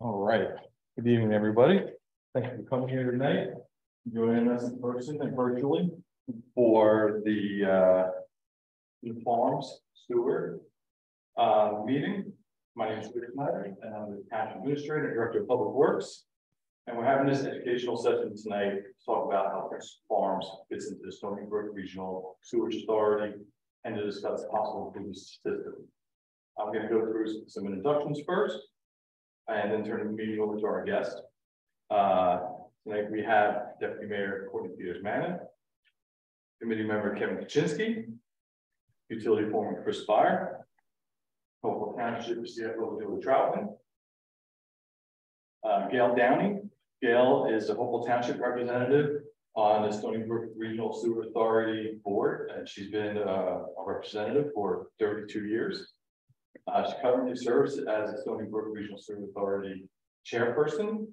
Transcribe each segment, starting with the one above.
All right. Good evening, everybody. Thank you for coming here tonight, joining us in person and virtually for the Farms Steward meeting. My name is Peter Snyder, and I'm the County Administrator and Director of Public Works. And we're having this educational session tonight to talk about how Princeton Farms fits into the Stony Brook Regional Sewage Authority and to discuss possible improvements to the system. I'm going to go through some introductions first, and then turn the meeting over to our guest. Tonight we have Deputy Mayor Courtney Peters-Manning, Committee Member Kevin Kaczynski, Utility Foreman Chris Spire, Hopewell Township CFO Julie Troutman, Gail Downey. Gail is a Hopewell Township representative on the Stony Brook Regional Sewer Authority Board, and she's been a representative for 32 years. She currently serves as the Stony Brook Regional Sewer Authority chairperson,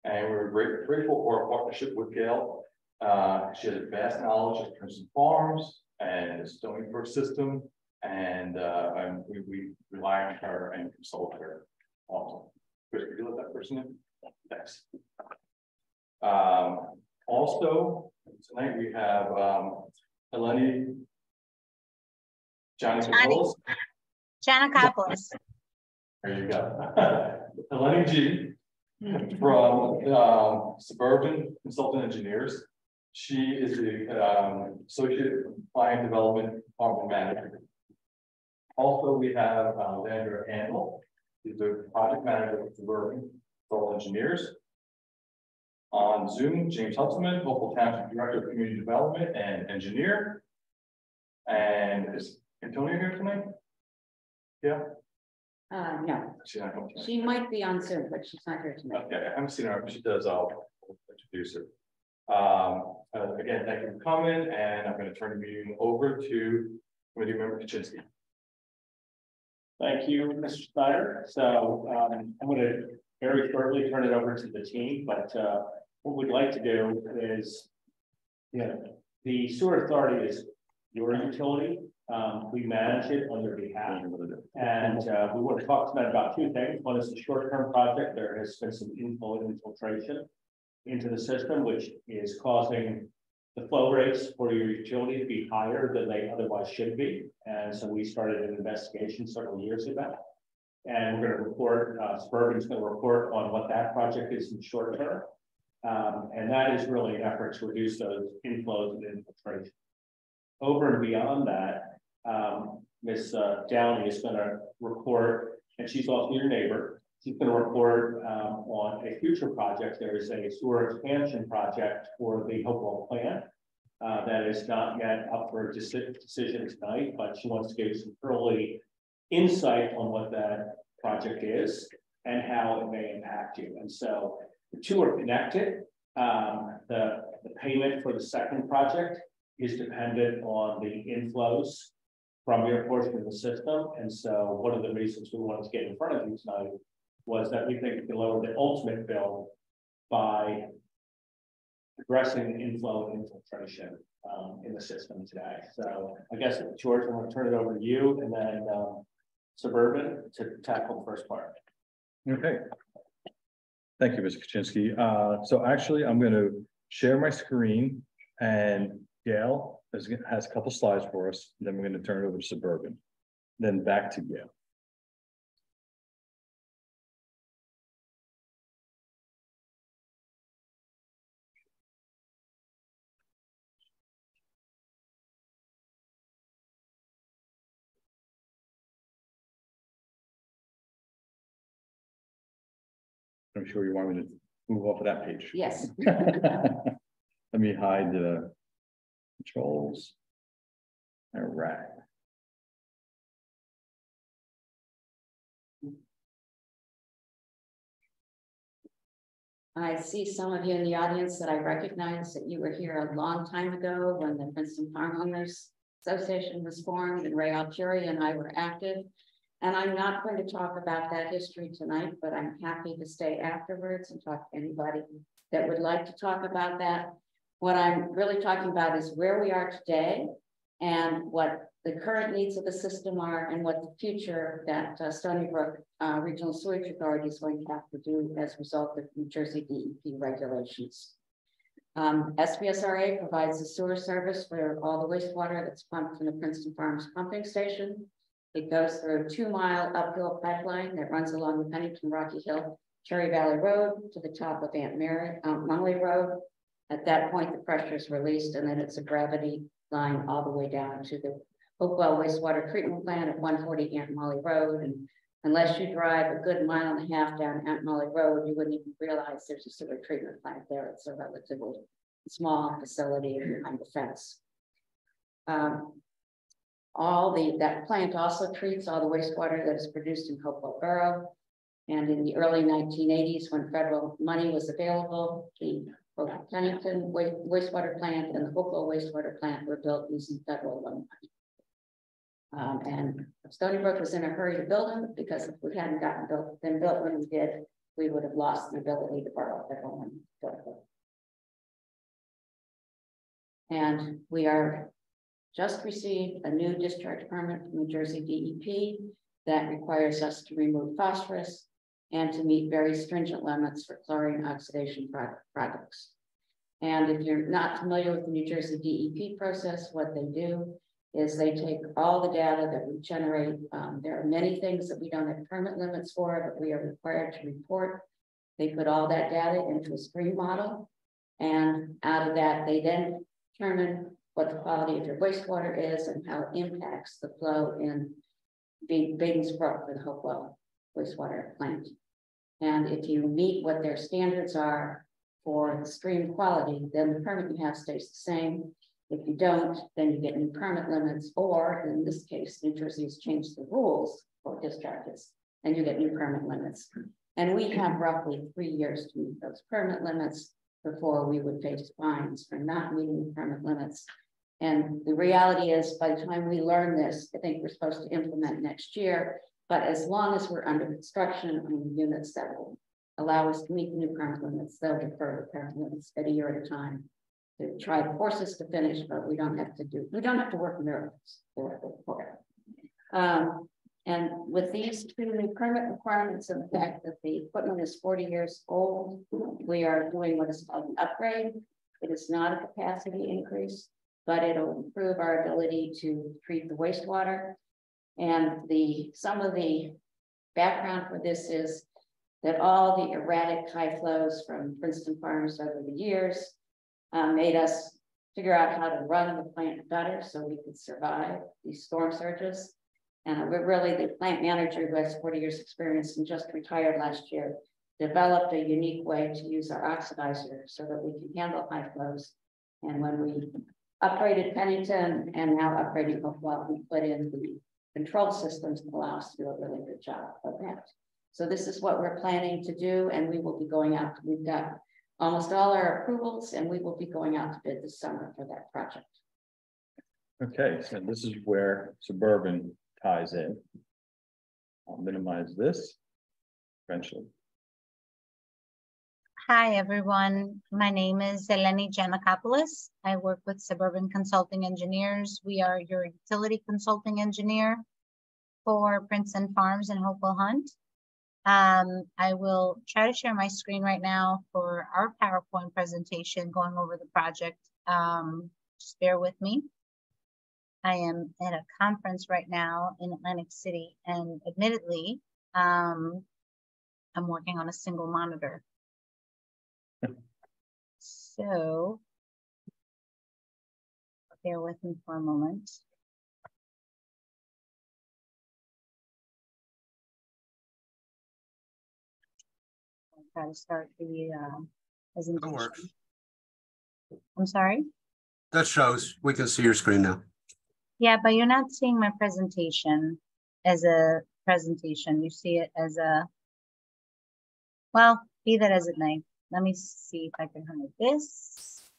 and we're grateful for our partnership with Gail. She has a vast knowledge of Princeton Farms and the Stony Brook system, and we rely on her and consult her. Awesome. Chris, could you let that person in? Thanks. Also, tonight we have Eleni Giannakopoulos. There you go. Eleni G from Suburban Consultant Engineers. She is the Associate Client Development Department Manager. Also, we have Alexandra Handel. She's the Project Manager of Suburban Consultant Engineers. On Zoom, James Hutzelman, Hopewell Township Director of Community Development and Engineer. And is Antonia here tonight? Yeah. No. She's not coming tonight. She might be on Zoom, but she's not here tonight. Okay, I haven't seen her. If she does, I'll introduce her. Again, thank you for coming, and I'm going to turn the meeting over to Committee Member Kaczynski. Thank you, Mr. Snyder. So I'm going to very shortly turn it over to the team, but what we'd like to do is, the sewer authority is your utility. We manage it on your behalf, and we want to talk tonight about two things. One is the short-term project. There has been some infiltration into the system, which is causing the flow rates for your utility to be higher than they otherwise should be. And so we started an investigation several years ago. And we're going to report, Suburban's going to report on what that project is in the short term. And that is really an effort to reduce those inflows and infiltration. Over and beyond that, Ms. Downey is going to report, and she's also your neighbor. She's going to report on a future project. There is a sewer expansion project for the Hopewell plant that is not yet up for decision tonight, but she wants to give some early insight on what that project is and how it may impact you. And so the two are connected. The payment for the second project is dependent on the inflows from your portion of the system. And so one of the reasons we wanted to get in front of you tonight was that we think we can lower the ultimate bill by addressing the inflow and infiltration in the system today. So I guess, George, I'm going to turn it over to you, and then Suburban to tackle the first part. Okay. Thank you, Mr. Kaczynski. So actually, I'm going to share my screen, and Gail has a couple slides for us. Then we're going to turn it over to Suburban, then back to Gail. I'm sure you want me to move off of that page. Yes. Let me hide the controls. All right. I see some of you in the audience that I recognize that you were here a long time ago when the Princeton Farm Owners Association was formed and Ray Altieri and I were active. And I'm not going to talk about that history tonight, but I'm happy to stay afterwards and talk to anybody that would like to talk about that. What I'm really talking about is where we are today and what the current needs of the system are and what the future that Stony Brook Regional Sewage Authority is going to have to do as a result of New Jersey DEP regulations. SBSRA provides the sewer service for all the wastewater that's pumped from the Princeton Farms pumping station. It goes through a 2-mile uphill pipeline that runs along the Pennington Rocky Hill Cherry Valley Road to the top of Aunt Munley Road. At that point, the pressure is released, and then it's a gravity line all the way down to the Hopewell wastewater treatment plant at 140 Aunt Molly Road. And unless you drive a good 1.5 miles down Aunt Molly Road, you wouldn't even realize there's a sewer treatment plant there. It's a relatively small facility behind the fence. That plant also treats all the wastewater that is produced in Hopewell Borough. And in the early 1980s, when federal money was available, both the Pennington wastewater plant and the Hopewell wastewater plant were built using federal loan money. And Stony Brook was in a hurry to build them, because if we hadn't been built when we did, we would have lost the ability to borrow federal money. And we are just received a new discharge permit from New Jersey DEP that requires us to remove phosphorus and to meet very stringent limits for chlorine oxidation products. And if you're not familiar with the New Jersey DEP process, what they do is they take all the data that we generate. There are many things that we don't have permit limits for, but we are required to report. They put all that data into a stream model, and out of that, they then determine what the quality of your wastewater is and how it impacts the flow in Baden's Brook for the Hopewell wastewater plant. And if you meet what their standards are for the stream quality, then the permit you have stays the same. If you don't, then you get new permit limits, or in this case, New Jersey has changed the rules for discharges, and you get new permit limits. And we have roughly 3 years to meet those permit limits before we would face fines for not meeting the permit limits. And the reality is, by the time we learn this, I think we're supposed to implement next year. But as long as we're under construction on the units that will allow us to meet the new permit limits, they'll defer the permit limits at a year at a time to try to force us to finish, but we don't have to work miracles. And with these 2 new permit requirements and the fact that the equipment is 40 years old, we are doing what is called an upgrade. It is not a capacity increase, but it'll improve our ability to treat the wastewater. And some of the background for this is that all the erratic high flows from Princeton Farms over the years made us figure out how to run the plant better so we could survive these storm surges. And we're really the plant manager who has 40 years experience and just retired last year, developed a unique way to use our oxidizer so that we can handle high flows. And when we upgraded Pennington and now upgrading Hopewell, we put in the control systems that allow us to do a really good job of that. So this is what we're planning to do, and we will be going out. We've got almost all our approvals, and we will be going out to bid this summer for that project. Okay, so this is where Suburban ties in. I'll minimize this eventually. Hi, everyone. My name is Eleni Giannakopoulos. I work with Suburban Consulting Engineers. We are your utility consulting engineer for Princeton Farms and Hopewell Hunt. I will try to share my screen right now for our PowerPoint presentation going over the project. Just bear with me. I am at a conference right now in Atlantic City, and admittedly, I'm working on a single monitor. So, bear with me for a moment. I'll try to start the presentation. That works. I'm sorry? That shows. We can see your screen now. Yeah, but you're not seeing my presentation as a presentation. You see it as a, well, be that as it may. Let me see if I can hide this.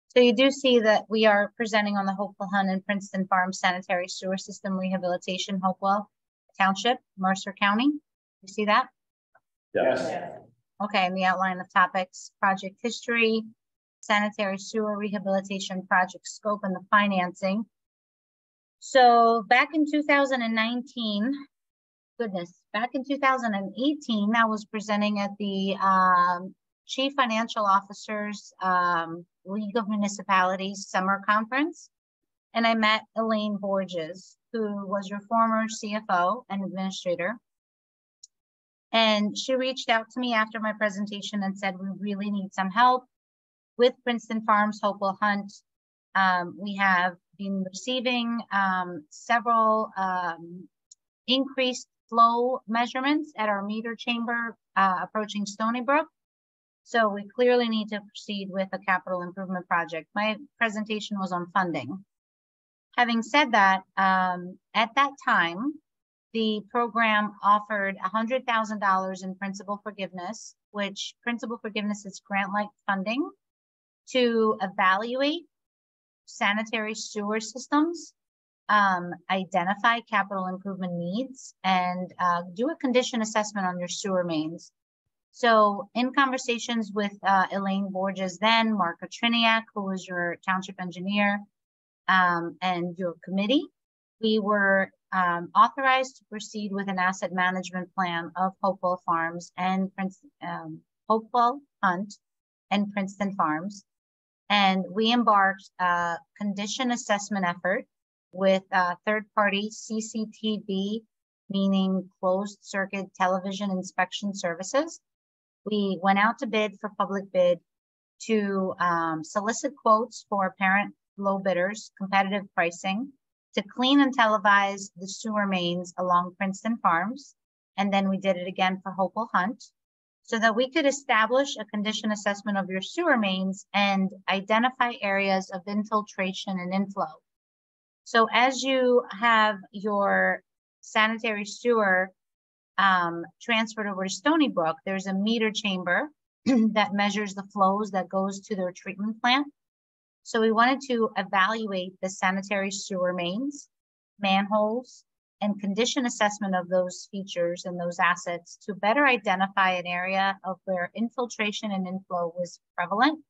So you do see that we are presenting on the Hopewell Hunt and Princeton Farms Sanitary Sewer System Rehabilitation, Hopewell Township, Mercer County. You see that? Yes. Okay, and the outline of topics, project history, sanitary sewer rehabilitation project scope and the financing. So back in 2019, back in 2018, I was presenting at the Chief Financial Officers League of Municipalities Summer Conference. And I met Elaine Borges, who was your former CFO and administrator. And she reached out to me after my presentation and said, we really need some help with Princeton Farms Hopewell Hunt. We have been receiving several increased flow measurements at our meter chamber approaching Stony Brook. So we clearly need to proceed with a capital improvement project. My presentation was on funding. Having said that, at that time, the program offered $100,000 in principal forgiveness, which principal forgiveness is grant-like funding to evaluate sanitary sewer systems, identify capital improvement needs, and do a condition assessment on your sewer mains. So in conversations with Elaine Borges then, Mark Triniak, who was your township engineer, and your committee, we were authorized to proceed with an asset management plan of Hopewell Farms and Hopewell Hunt and Princeton Farms. And we embarked a condition assessment effort with third-party CCTV, meaning closed circuit television inspection services. We went out to bid for public bid to solicit quotes for apparent low bidders, competitive pricing, to clean and televise the sewer mains along Princeton Farms. And then we did it again for Hopewell Hunt, so that we could establish a condition assessment of your sewer mains and identify areas of infiltration and inflow. So as you have your sanitary sewer transferred over to Stony Brook, there's a meter chamber that measures the flows that goes to their treatment plant. So we wanted to evaluate the sanitary sewer mains, manholes, and condition assessment of those features and those assets to better identify an area of where infiltration and inflow was prevalent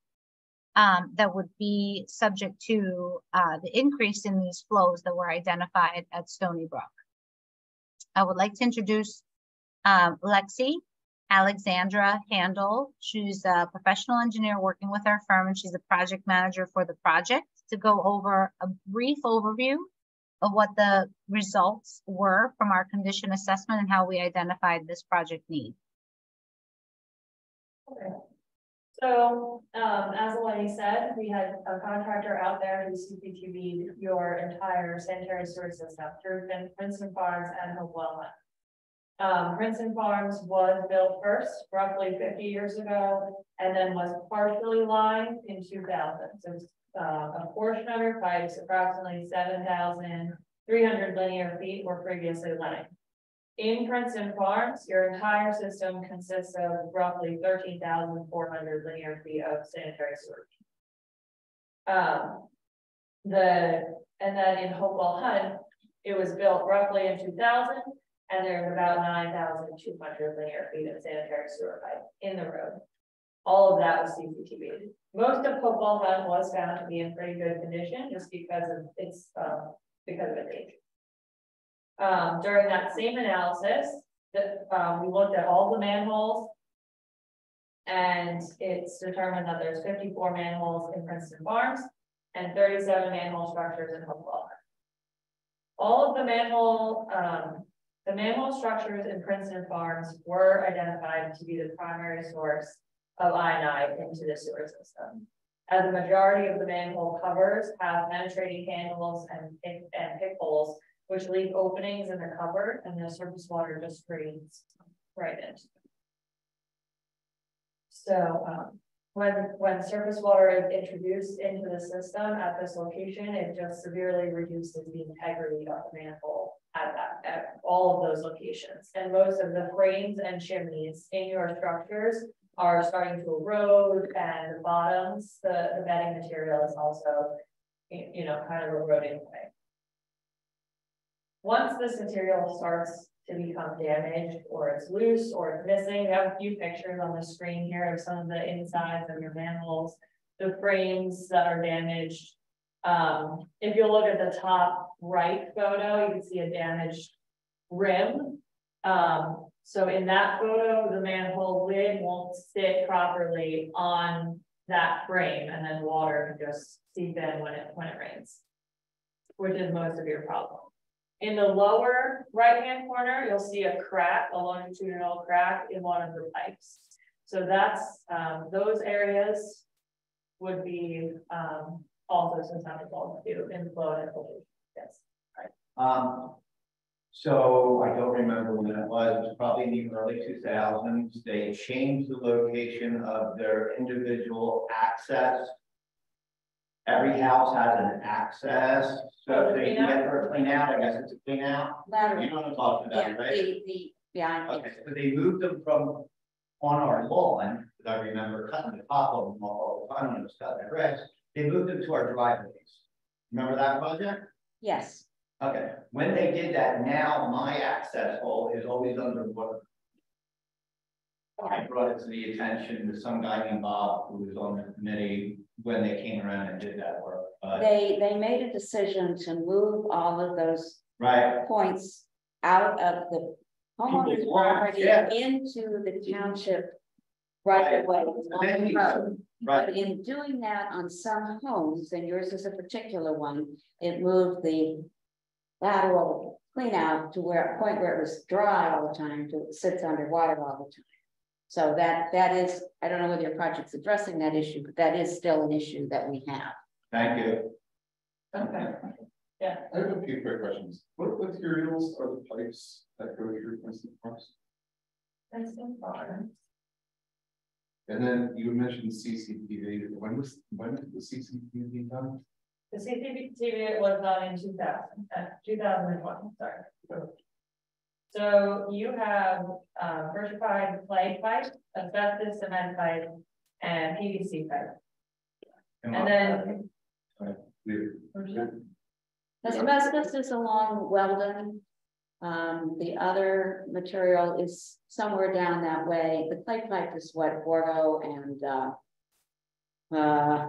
that would be subject to the increase in these flows that were identified at Stony Brook. I would like to introduce Lexi Alexandra Handel. She's a professional engineer working with our firm, and she's the project manager for the project, to go over a brief overview of what the results were from our condition assessment and how we identified this project need. Okay. So, as Eleni said, we had a contractor out there who CCTV'd your entire sanitary sewer system through Princeton Farms and Hopewell Hunt. Princeton Farms was built first, roughly 50 years ago, and then was partially lined in 2000. So a portion of your pipes, approximately 7,300 linear feet, were previously lined. In Princeton Farms, your entire system consists of roughly 13,400 linear feet of sanitary sewer. And then in Hopewell Hunt, it was built roughly in 2000. And there's about 9,200 linear feet of sanitary sewer pipe in the road. All of that was CCTV. Most of Hopewell Hunt was found to be in pretty good condition just because of its age. During that same analysis, we looked at all the manholes, and it's determined that there's 54 manholes in Princeton Farms and 37 manhole structures in Hopewell Hunt. All of the manhole structures in Princeton Farms were identified to be the primary source of I&I into the sewer system, as the majority of the manhole covers have penetrating handles and pick holes, which leave openings in the cover, and the surface water just drains right into them. So when surface water is introduced into the system at this location, it just severely reduces the integrity of the manhole at all of those locations. And most of the frames and chimneys in your structures are starting to erode, and the bottoms, the bedding material is also, kind of eroding away. Once this material starts to become damaged, or it's loose, or it's missing, we have a few pictures on the screen here of some of the insides of your manholes. the frames that are damaged. If you look at the top right photo, you can see a damaged rim. So in that photo, the manhole lid won't sit properly on that frame, and then water can just seep in when it rains, which is most of your problem. In the lower right-hand corner, you'll see a crack, a longitudinal crack in one of the pipes. So that's those areas would be also susceptible to inflow and infiltration. Yes. Right. So I don't remember when it was probably in the early 2000s. They changed the location of their individual access. Every house has an access, so if they get for a clean out, I guess it's a clean out. You know what I'm talking about, right? Yeah. Okay, so they moved them from on our lawn, because I remember cutting the top of them all the time when it was cutting the grass. They moved them to our driveways. Remember that project? Yes. Okay, when they did that, now my access hole is always underwater. I brought it to the attention to some guy named Bob who was on the committee when they came around and did that work. They made a decision to move all of those points out of the homeowner's property into the township right away. But in doing that on some homes, and yours is a particular one, it moved the lateral clean out to where a point where it was dry all the time to it sits underwater all the time. So that is, I don't know whether your project's addressing that issue, but that is still an issue that we have. Thank you. Okay. Yeah. I have a few quick questions. What materials are the pipes that go through Princeton Farms? Princeton Farms. And then you mentioned CCTV. When did the CCTV done? The CCTV was done in 2020, sorry. So you have diversified clay pipe, asbestos cement pipe, and PVC pipe. And then asbestos is along Weldon. The other material is somewhere down that way. The clay pipe is what Borgo and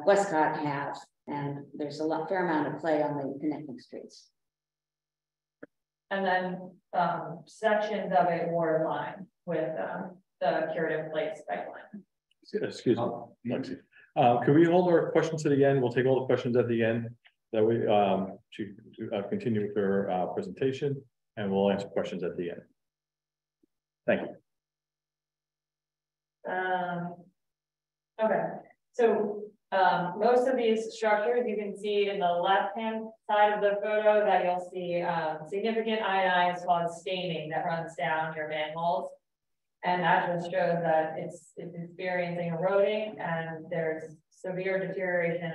Westcott have, and there's a fair amount of clay on the connecting streets. And then sections of it were in line with the curative plates pipeline. Excuse me, Lexi. Can we hold our questions to the end? We'll take all the questions at the end. That we to continue with our presentation, and we'll answer questions at the end. Thank you. Okay, so most of these structures you can see in the left-hand side of the photo that you'll see significant ionized staining that runs down your manholes. And that just shows that it's experiencing eroding and there's severe deterioration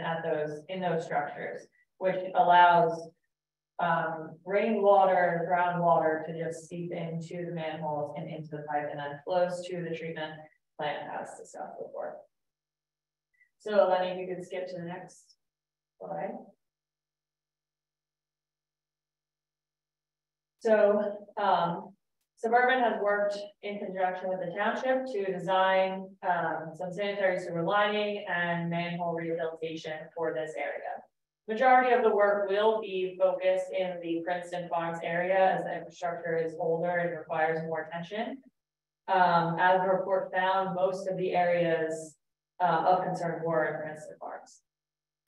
in those structures, which allows rainwater, groundwater to just seep into the manholes and into the pipe and then flows to the treatment plant as discussed before. So Lenny, if you could skip to the next slide. So Suburban has worked in conjunction with the township to design some sanitary sewer lining and manhole rehabilitation for this area. Majority of the work will be focused in the Princeton Farms area as the infrastructure is older and requires more attention. As the report found, most of the areas of concern were in Princeton Farms.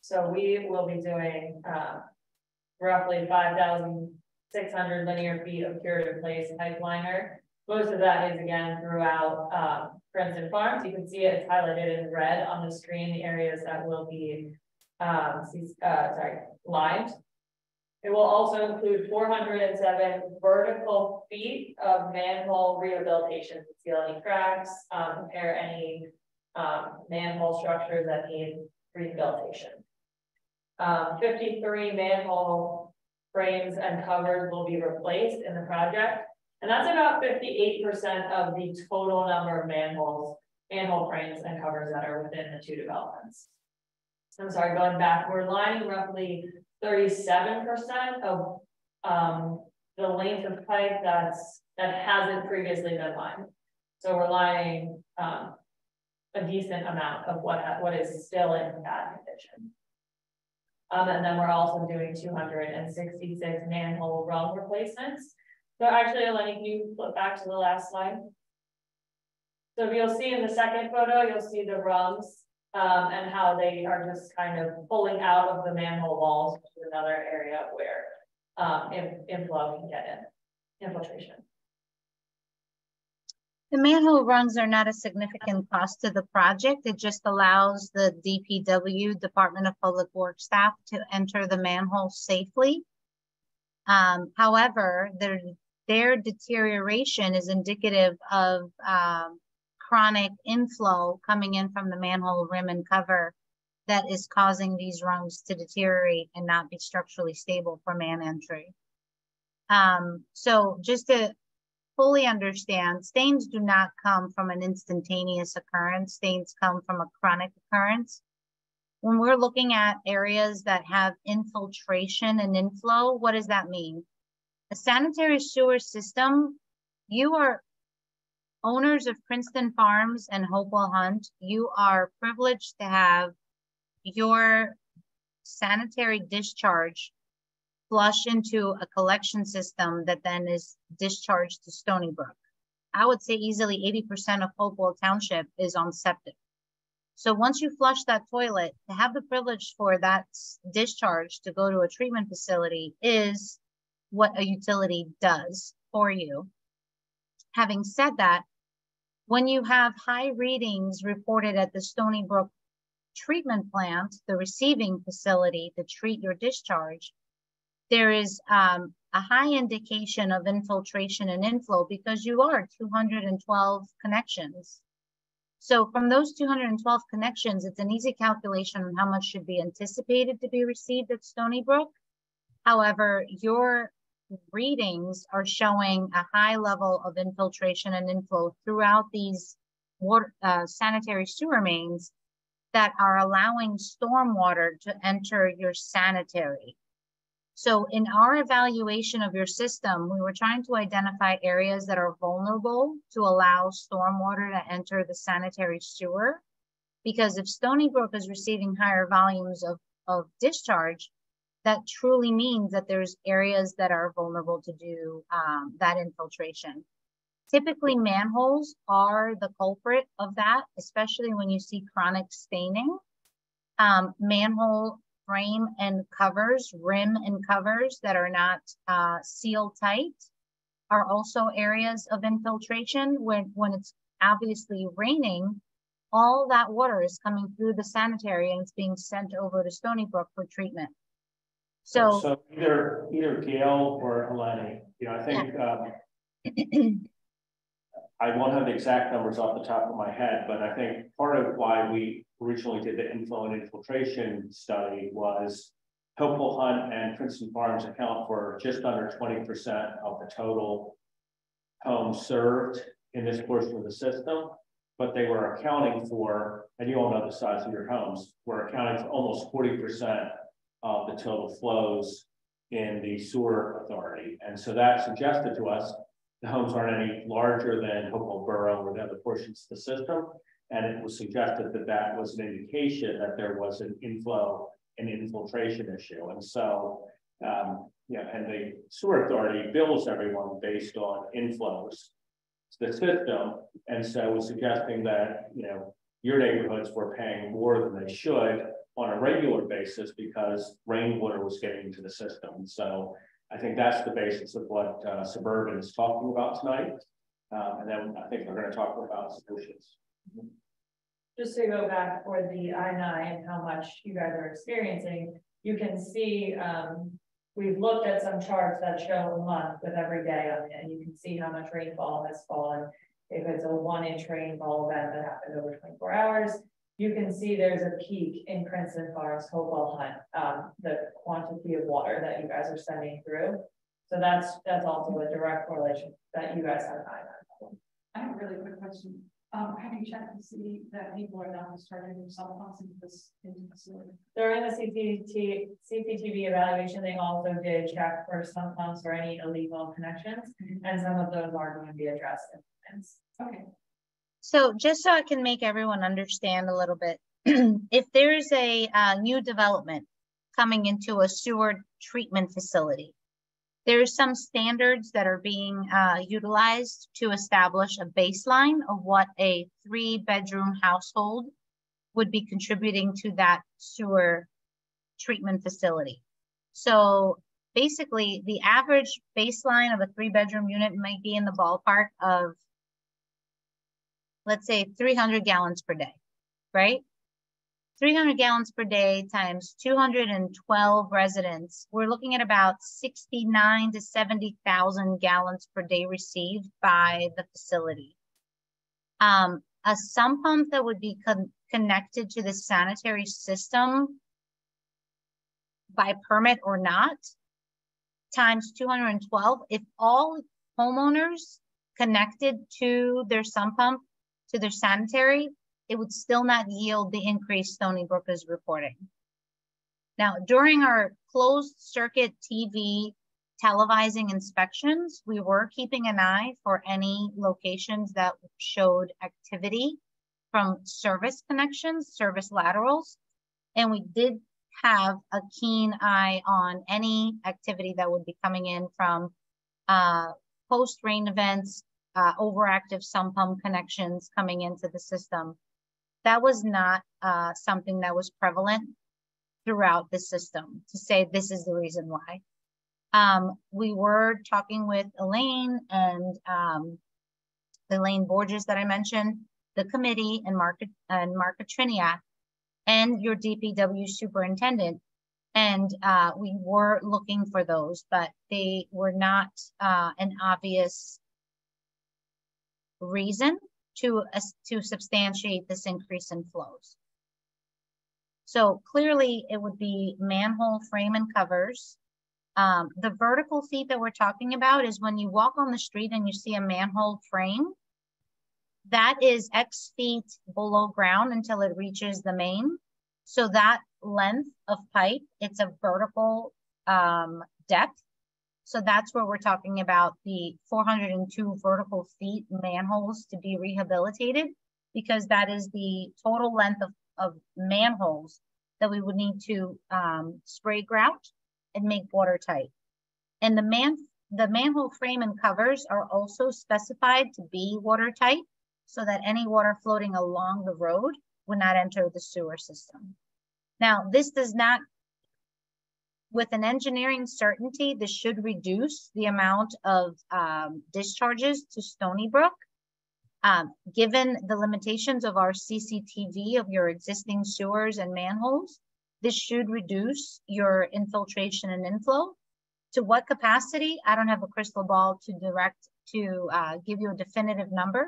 So we will be doing roughly 5,600 linear feet of curative place pipeliner. Most of that is again throughout Princeton Farms. You can see it's highlighted in red on the screen, the areas that will be lined. It will also include 407 vertical feet of manhole rehabilitation to seal any cracks, repair any manhole structures that need rehabilitation. 53 manhole frames and covers will be replaced in the project, and that's about 58% of the total number of manhole frames and covers that are within the two developments. I'm sorry, going back, we're lining roughly 37% of the length of pipe that hasn't previously been lined. So we're lining a decent amount of what is still in bad condition. And then we're also doing 266 manhole rung replacements. So actually, Eleni, can you flip back to the last slide? So you'll see in the second photo, you'll see the rungs and how they are just kind of pulling out of the manhole walls to another area where inflow can get in, infiltration. The manhole rungs are not a significant cost to the project. It just allows the DPW, Department of Public Works staff, to enter the manhole safely. However, their deterioration is indicative of chronic inflow coming in from the manhole rim and cover that is causing these rungs to deteriorate and not be structurally stable for man entry. So just to fully understand, stains do not come from an instantaneous occurrence. Stains come from a chronic occurrence. When we're looking at areas that have infiltration and inflow, what does that mean? A sanitary sewer system, you are owners of Princeton Farms and Hopewell Hunt, you are privileged to have your sanitary discharge flush into a collection system that then is discharged to Stony Brook. I would say easily 80% of Hopewell Township is on septic. So once you flush that toilet, to have the privilege for that discharge to go to a treatment facility is what a utility does for you. Having said that, when you have high readings reported at the Stony Brook treatment plant, the receiving facility to treat your discharge, there is a high indication of infiltration and inflow because you are 212 connections. So from those 212 connections, it's an easy calculation on how much should be anticipated to be received at Stony Brook. However, your readings are showing a high level of infiltration and inflow throughout these water, sanitary sewer mains that are allowing stormwater to enter your sanitary. So in our evaluation of your system, we were trying to identify areas that are vulnerable to allow stormwater to enter the sanitary sewer. Because if Stony Brook is receiving higher volumes of discharge, that truly means that there's areas that are vulnerable to do that infiltration. Typically, manholes are the culprit of that, especially when you see chronic staining. Manhole frame and covers, rim and covers that are not sealed tight are also areas of infiltration. When it's obviously raining, all that water is coming through the sanitary and it's being sent over to Stony Brook for treatment. So either Gail or Eleni, I think I won't have the exact numbers off the top of my head, but I think part of why we originally did the inflow and infiltration study was Hopewell Hunt and Princeton Farms account for just under 20% of the total homes served in this portion of the system, but they were accounting for, and you all know the size of your homes, were accounting for almost 40% of the total flows in the sewer authority. And so that suggested to us the homes aren't any larger than Hopewell Borough or the other portions of the system. And it was suggested that that was an indication that there was an inflow and infiltration issue. And so, and the sewer authority bills everyone based on inflows to the system. And so was suggesting that, your neighborhoods were paying more than they should on a regular basis because rainwater was getting into the system. So I think that's the basis of what Suburban is talking about tonight. And then I think we're going to talk about solutions. Just to go back for the I-9 and how much you guys are experiencing, you can see we've looked at some charts that show a month with every day on it, and you can see how much rainfall has fallen. If it's a 1-inch rainfall event that happened over 24 hours, you can see there's a peak in Princeton Farms, Hopewell Hunt, the quantity of water that you guys are sending through. So that's also a direct correlation that you guys have an eye on. I have a really quick question. Have you checked to see that people are now starting to sell pumps into the sewer? During the CCTV evaluation, they also did check for some pumps for any illegal connections, and some of those are going to be addressed in plans. Okay. So just so I can make everyone understand a little bit, if there's a new development coming into a sewer treatment facility, there's some standards that are being utilized to establish a baseline of what a 3-bedroom household would be contributing to that sewer treatment facility. So basically, the average baseline of a 3-bedroom unit might be in the ballpark of, let's say, 300 gallons per day, right? 300 gallons per day times 212 residents, we're looking at about 69 to 70,000 gallons per day received by the facility. A sump pump that would be connected to the sanitary system by permit or not, times 212, if all homeowners connected to their sump pump, to their sanitary, it would still not yield the increase Stony Brook is reporting. Now, during our closed circuit TV televising inspections, we were keeping an eye for any locations that showed activity from service connections, service laterals, and we did have a keen eye on any activity that would be coming in from post-rain events, overactive sump pump connections coming into the system. That was not something that was prevalent throughout the system to say this is the reason why. We were talking with Elaine and Elaine Borges that I mentioned, the committee, and Mark Triniak, and your DPW superintendent. And we were looking for those, but they were not an obvious reason to substantiate this increase in flows. So clearly it would be manhole frame and covers. The vertical feet that we're talking about is when you walk on the street and you see a manhole frame, that is X feet below ground until it reaches the main. So that length of pipe, it's a vertical depth. So that's where we're talking about the 402 vertical feet manholes to be rehabilitated, because that is the total length of manholes that we would need to spray grout and make watertight. And the manhole frame and covers are also specified to be watertight so that any water floating along the road would not enter the sewer system. Now, this does not, with an engineering certainty, this should reduce the amount of discharges to Stony Brook. Given the limitations of our CCTV of your existing sewers and manholes, this should reduce your infiltration and inflow. To what capacity? I don't have a crystal ball to give you a definitive number,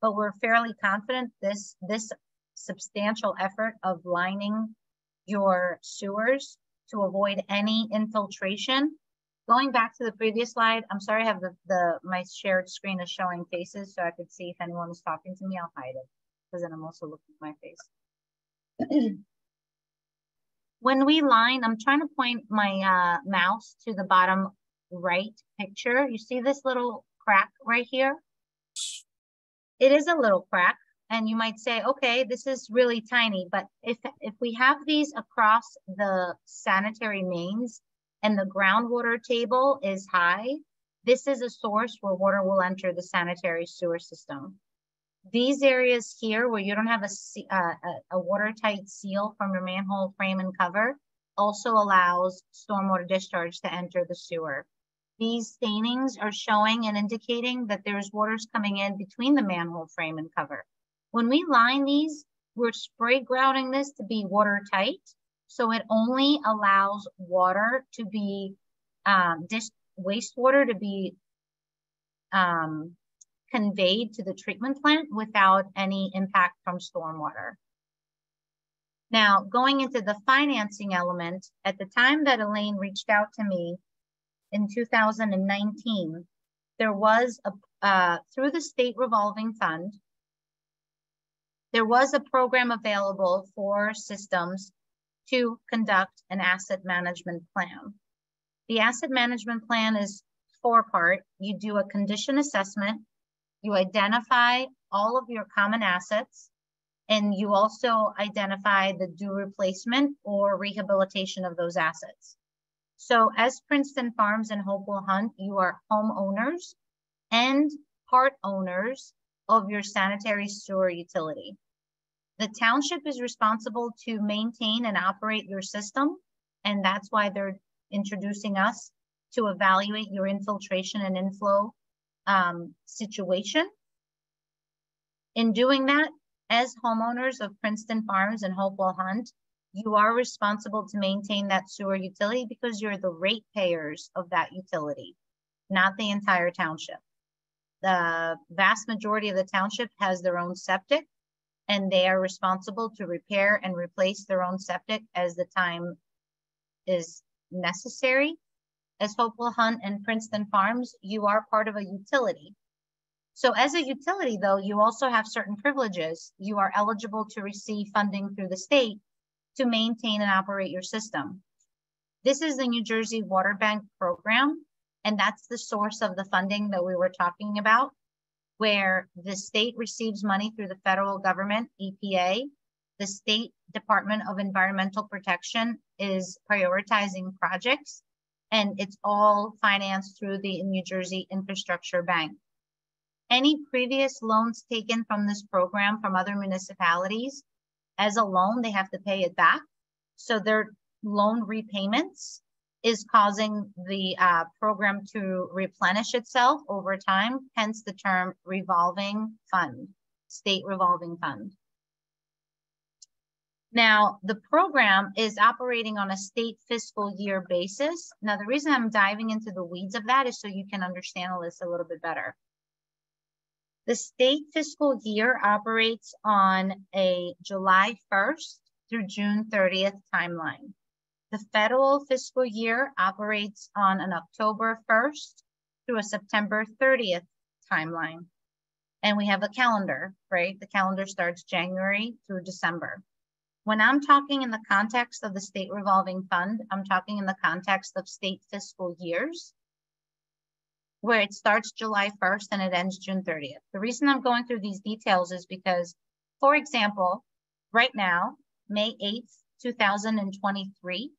but we're fairly confident this substantial effort of lining your sewers to avoid any infiltration. Going back to the previous slide, I'm sorry, I have my shared screen is showing faces, so I could see if anyone is talking to me. I'll hide it, because then I'm also looking at my face. When we line, I'm trying to point my mouse to the bottom right picture. You see this little crack right here? It is a little crack, and you might say, okay, this is really tiny, but if we have these across the sanitary mains and the groundwater table is high, this is a source where water will enter the sanitary sewer system. These areas here where you don't have a watertight seal from your manhole frame and cover also allows stormwater discharge to enter the sewer. These stainings are showing and indicating that there's waters coming in between the manhole frame and cover. When we line these, we're spray grouting this to be watertight, so it only allows water to be, wastewater to be conveyed to the treatment plant without any impact from stormwater. Now, going into the financing element, at the time that Elaine reached out to me in 2019, there was through the state revolving fund, there was a program available for systems to conduct an asset management plan. The asset management plan is 4-part. You do a condition assessment, you identify all of your common assets, and you also identify the due replacement or rehabilitation of those assets. So as Princeton Farms and Hopewell Hunt, you are homeowners and part owners of your sanitary sewer utility. The township is responsible to maintain and operate your system, and that's why they're introducing us to evaluate your infiltration and inflow situation. In doing that, as homeowners of Princeton Farms and Hopewell Hunt, you are responsible to maintain that sewer utility because you're the ratepayers of that utility, not the entire township. The vast majority of the township has their own septic, and they are responsible to repair and replace their own septic as the time is necessary. As Hopewell Hunt and Princeton Farms, you are part of a utility. So as a utility, though, you also have certain privileges. You are eligible to receive funding through the state to maintain and operate your system. This is the New Jersey Water Bank program, and that's the source of the funding that we were talking about, where the state receives money through the federal government, EPA. The State Department of Environmental Protection is prioritizing projects, and it's all financed through the New Jersey Infrastructure Bank. Any previous loans taken from this program from other municipalities, as a loan, they have to pay it back. So their loan repayments is causing the program to replenish itself over time, hence the term revolving fund, state revolving fund. Now, the program is operating on a state fiscal year basis. Now, the reason I'm diving into the weeds of that is so you can understand this a little bit better. The state fiscal year operates on a July 1st through June 30th timeline. The federal fiscal year operates on an October 1st through a September 30th timeline. And we have a calendar, right? The calendar starts January through December. When I'm talking in the context of the state revolving fund, I'm talking in the context of state fiscal years, where it starts July 1st and it ends June 30th. The reason I'm going through these details is because, for example, right now, May 8th, 2023,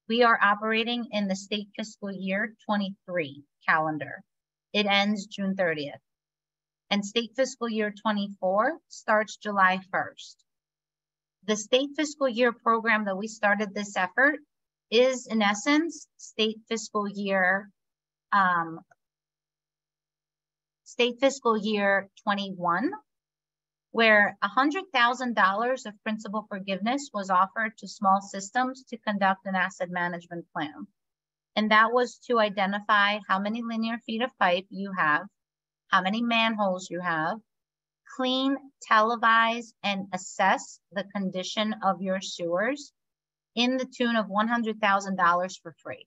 we are operating in the state fiscal year 23 calendar. It ends June 30th. And state fiscal year 24 starts July 1st. The state fiscal year program that we started this effort is, in essence, state fiscal year 21, where $100,000 of principal forgiveness was offered to small systems to conduct an asset management plan. And that was to identify how many linear feet of pipe you have, how many manholes you have, clean, televise, and assess the condition of your sewers in the tune of $100,000 for free.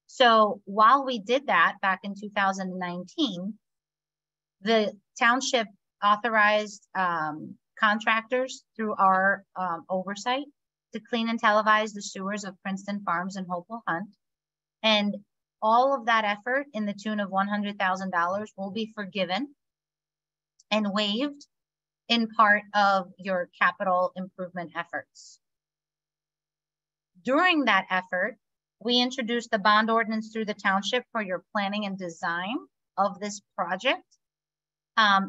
So while we did that back in 2019, the township authorized contractors through our oversight to clean and televise the sewers of Princeton Farms and Hopewell Hunt. And all of that effort in the tune of $100,000 will be forgiven and waived in part of your capital improvement efforts. During that effort, we introduced the bond ordinance through the township for your planning and design of this project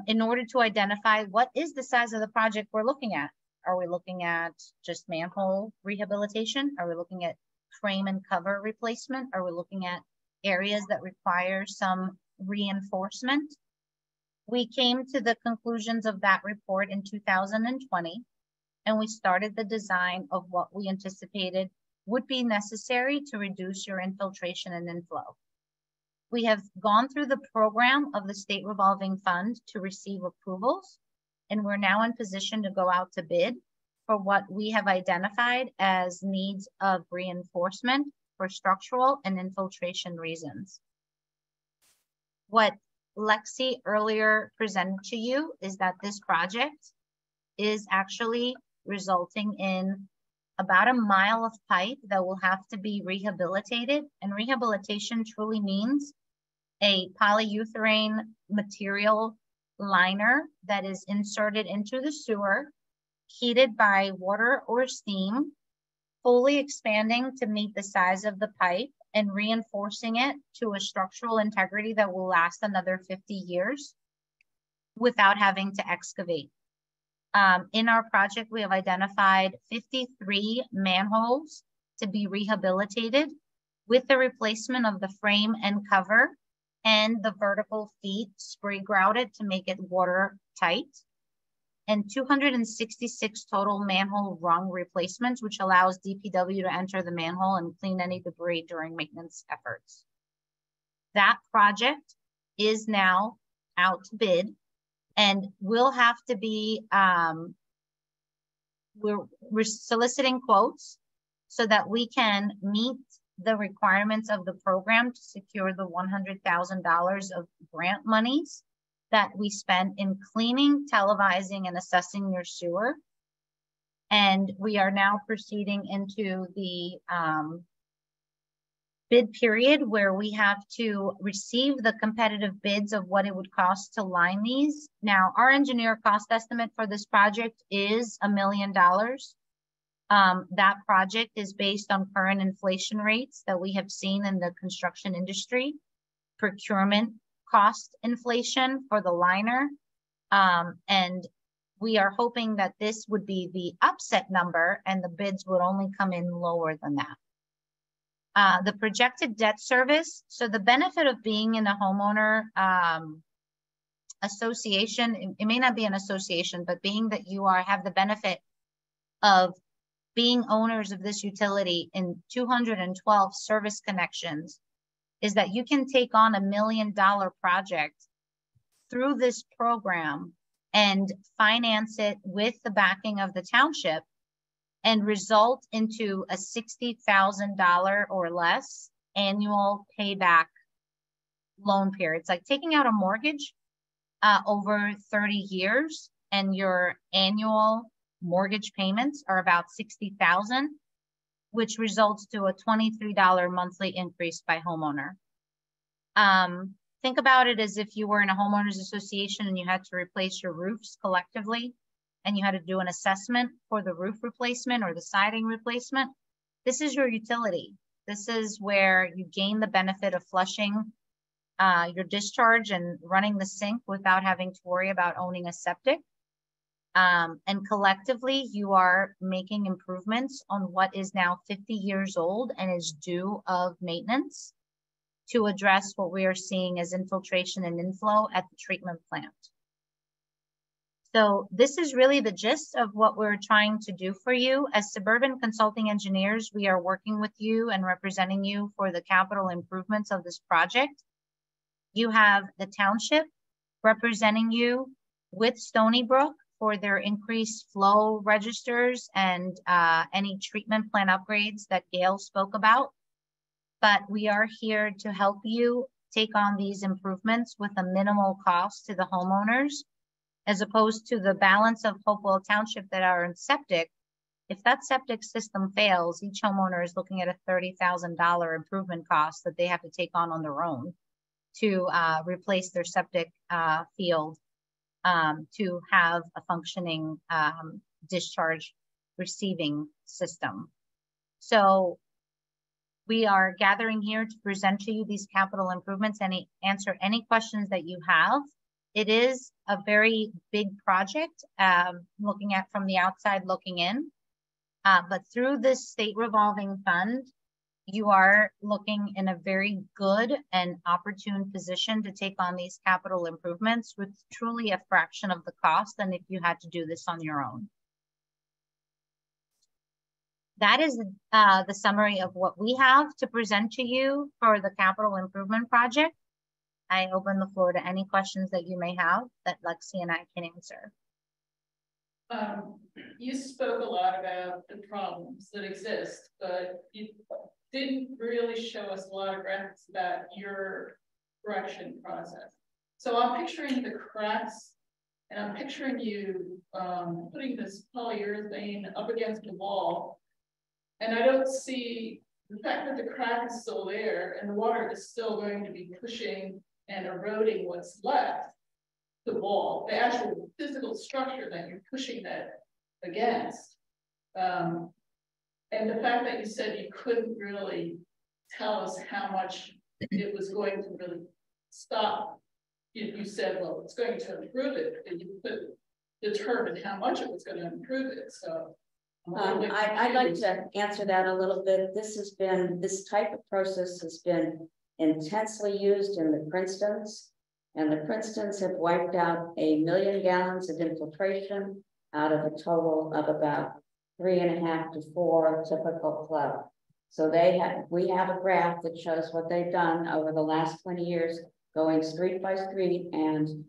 in order to identify what is the size of the project we're looking at. Are we looking at just manhole rehabilitation? Are we looking at frame and cover replacement? Are we looking at areas that require some reinforcement? We came to the conclusions of that report in 2020, and we started the design of what we anticipated would be necessary to reduce your infiltration and inflow. We have gone through the program of the State Revolving Fund to receive approvals, and we're now in position to go out to bid for what we have identified as needs of reinforcement for structural and infiltration reasons. What Lexi earlier presented to you is that this project is actually resulting in about a mile of pipe that will have to be rehabilitated. And rehabilitation truly means a polyurethane material liner that is inserted into the sewer, heated by water or steam, fully expanding to meet the size of the pipe and reinforcing it to a structural integrity that will last another 50 years without having to excavate. In our project, we have identified 53 manholes to be rehabilitated with the replacement of the frame and cover and the vertical feet spray grouted to make it watertight, and 266 total manhole rung replacements, which allows DPW to enter the manhole and clean any debris during maintenance efforts. That project is now out to bid and will have to be, we're soliciting quotes so that we can meet the requirements of the program to secure the $100,000 of grant monies that we spent in cleaning, televising, and assessing your sewer. And we are now proceeding into the bid period where we have to receive the competitive bids of what it would cost to line these. Now, our engineer cost estimate for this project is $1 million. That project is based on current inflation rates that we have seen in the construction industry, procurement cost inflation for the liner. And we are hoping that this would be the upset number and the bids would only come in lower than that. The projected debt service. So the benefit of being in a homeowner association, it may not be an association, but being that you have the benefit of being owners of this utility in 212 service connections, is that you can take on $1 million project through this program and finance it with the backing of the township and result into a $60,000 or less annual payback loan period. It's like taking out a mortgage over 30 years and your annual mortgage payments are about $60,000, which results to a $23 monthly increase by homeowner. Think about it as if you were in a homeowners association and you had to replace your roofs collectively and you had to do an assessment for the roof replacement or the siding replacement. This is your utility. This is where you gain the benefit of flushing your discharge and running the sink without having to worry about owning a septic. And collectively, you are making improvements on what is now 50 years old and is due of maintenance to address what we are seeing as infiltration and inflow at the treatment plant. So this is really the gist of what we're trying to do for you. As Suburban Consulting Engineers, we are working with you and representing you for the capital improvements of this project. You have the township representing you with Stony Brook for their increased flow registers and any treatment plant upgrades that Gail spoke about. But we are here to help you take on these improvements with a minimal cost to the homeowners, as opposed to the balance of Hopewell Township that are in septic. If that septic system fails, each homeowner is looking at a $30,000 improvement cost that they have to take on their own to replace their septic field to have a functioning discharge receiving system. So we are gathering here to present to you these capital improvements and answer any questions that you have. It is a very big project, looking at from the outside looking in, but through this state revolving fund, you are looking in a very good and opportune position to take on these capital improvements with truly a fraction of the cost than if you had to do this on your own. That is the summary of what we have to present to you for the capital improvement project. I open the floor to any questions that you may have that Lexi and I can answer. You spoke a lot about the problems that exist, but you didn't really show us a lot of graphics about your correction process. So I'm picturing the cracks, and I'm picturing you putting this polyurethane up against the wall, and I don't see the fact that the crack is still there and the water is still going to be pushing and eroding what's left. the wall, the actual physical structure that you're pushing that against. And the fact that you said you couldn't really tell us how much it was going to really stop. You said, well, it's going to improve it, and you couldn't determine how much it was going to improve it, so. I'd like to answer that a little bit. This type of process has been intensely used in the Princetons, and the Princetons have wiped out 1 million gallons of infiltration out of a total of about 3.5 to 4 typical flow. So we have a graph that shows what they've done over the last 20 years, going street by street and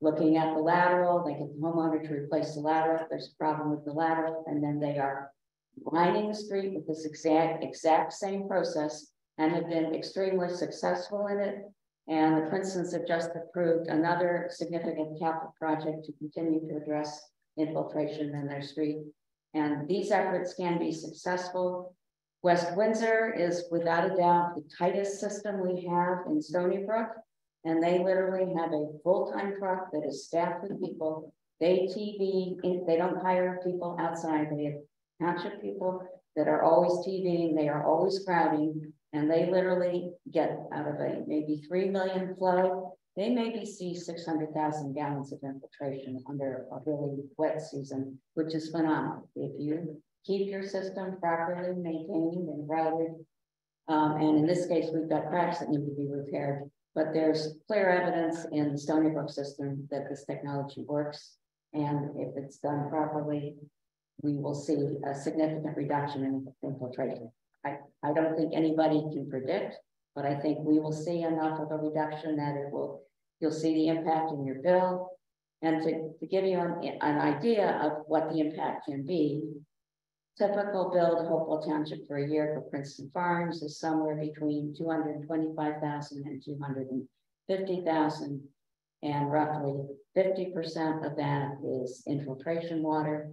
looking at the lateral. They get the homeowner to replace the lateral if there's a problem with the lateral, and then they are lining the street with this exact same process and have been extremely successful in it. And the Princetons have just approved another significant capital project to continue to address infiltration in their street. And these efforts can be successful. West Windsor is without a doubt the tightest system we have in Stony Brook. And they literally have a full-time truck that is staffed with people. They don't hire people outside. They have township people that are always TVing, they are always crowding, and they literally get out of a maybe 3 million flow. They maybe see 600,000 gallons of infiltration under a really wet season, which is phenomenal. If you keep your system properly maintained and routed, and in this case, we've got cracks that need to be repaired. But there's clear evidence in the Stony Brook system that this technology works. And if it's done properly, we will see a significant reduction in infiltration. I don't think anybody can predict, but I think we will see enough of a reduction that you'll see the impact in your bill. And to give you an idea of what the impact can be, typical bill to Hopewell Township for a year for Princeton Farms is somewhere between $225,000 and $250,000, and roughly 50% of that is infiltration water.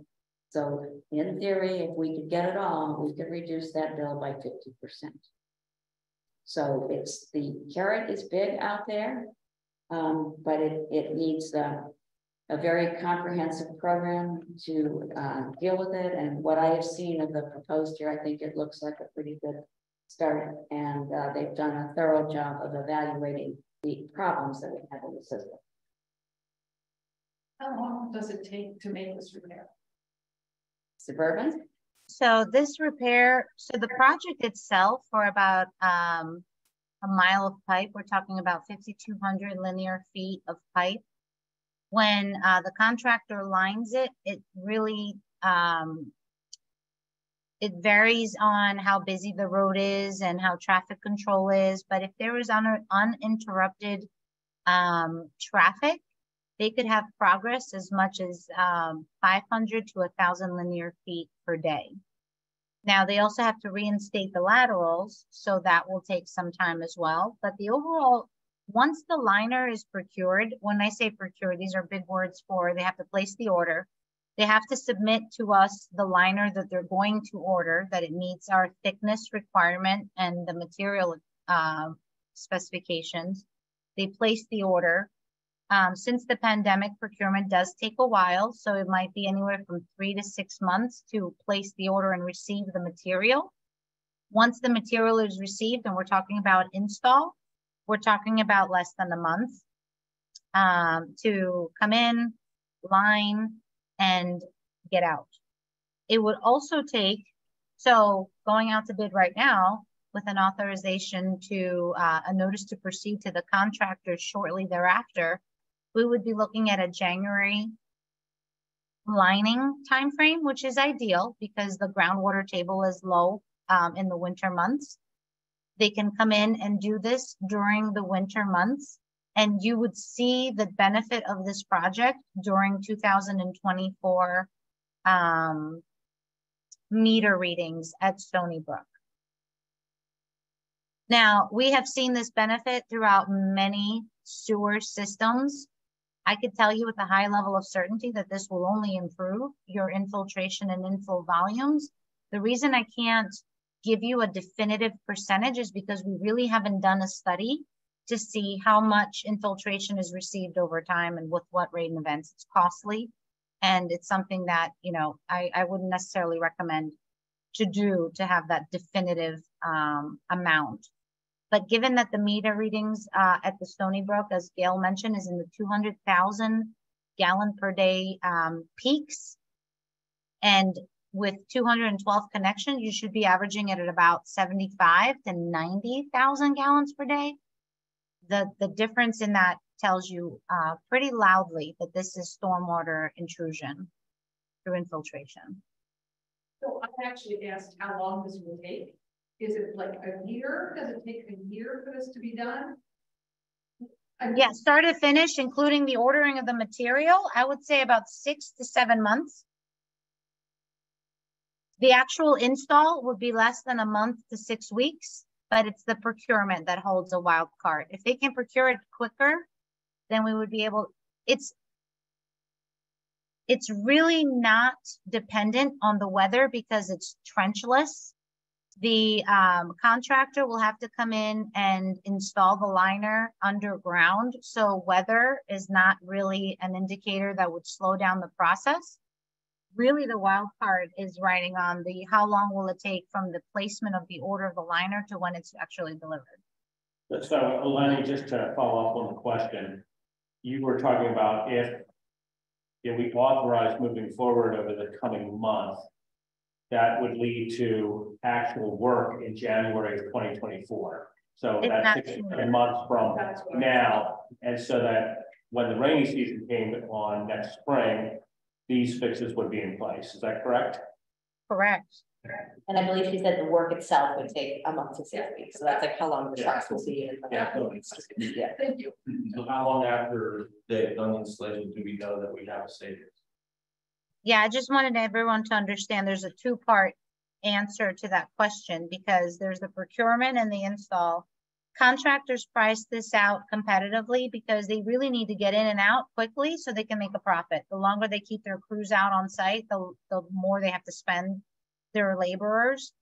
So in theory, if we could get it all, we could reduce that bill by 50%. So the carrot is big out there, but it needs a very comprehensive program to deal with it. And what I have seen of the proposed here, I think it looks like a pretty good start. And they've done a thorough job of evaluating the problems that we have in the system. How long does it take to make this repair? Suburban? So this repair, so the project itself for about a mile of pipe, we're talking about 5,200 linear feet of pipe. When the contractor lines it, it really, it varies on how busy the road is and how traffic control is. But if there is uninterrupted traffic, they could have progress as much as 500 to 1,000 linear feet per day. Now, they also have to reinstate the laterals, so that will take some time as well. But the overall, once the liner is procured, when I say procured, these are big words for they have to place the order. They have to submit to us the liner that they're going to order, that it meets our thickness requirement and the material specifications. They place the order. Since the pandemic, procurement does take a while, so it might be anywhere from 3 to 6 months to place the order and receive the material. Once the material is received, and we're talking about install, we're talking about less than a month to come in, line, and get out. It would also take, so going out to bid right now with an authorization to a notice to proceed to the contractor shortly thereafter, we would be looking at a January lining timeframe, which is ideal because the groundwater table is low in the winter months. They can come in and do this during the winter months, and you would see the benefit of this project during 2024 meter readings at Stony Brook. Now, we have seen this benefit throughout many sewer systems. I could tell you with a high level of certainty that this will only improve your infiltration and infill volumes. The reason I can't give you a definitive percentage is because we really haven't done a study to see how much infiltration is received over time and with what rate and events. It's costly. And it's something that, you know, I wouldn't necessarily recommend to have that definitive amount. But given that the meter readings at the Stony Brook, as Gail mentioned, is in the 200,000 gallon per day peaks, and with 212 connections, you should be averaging it at about 75 to 90,000 gallons per day. The difference in that tells you pretty loudly that this is stormwater intrusion through infiltration. So I actually asked how long this will take. Is it like a year? Does it take a year for this to be done? Yeah, start to finish, including the ordering of the material, I would say about 6 to 7 months. The actual install would be less than a month to 6 weeks, but it's the procurement that holds a wild card. If they can procure it quicker, then we would be able, it's really not dependent on the weather because it's trenchless. The contractor will have to come in and install the liner underground. So weather is not really an indicator that would slow down the process. Really, the wild card is riding on the how long will it take from the placement of the order of the liner to when it's actually delivered. So Lenny, just to follow up on the question, you were talking about if we authorize moving forward over the coming month, that would lead to actual work in January of 2024. So that's 6 months from now. And so that when the rainy season came on next spring, these fixes would be in place. Is that correct? Correct. And I believe she said the work itself would take a month to 6 weeks. So that's like how long the trucks will be. Yeah. Thank you. So how long after they've done the installation do we know that we have a savings? Yeah, I just wanted everyone to understand there's a two-part answer to that question because there's the procurement and the install. Contractors price this out competitively because they really need to get in and out quickly so they can make a profit. The longer they keep their crews out on site, the more they have to spend their laborers.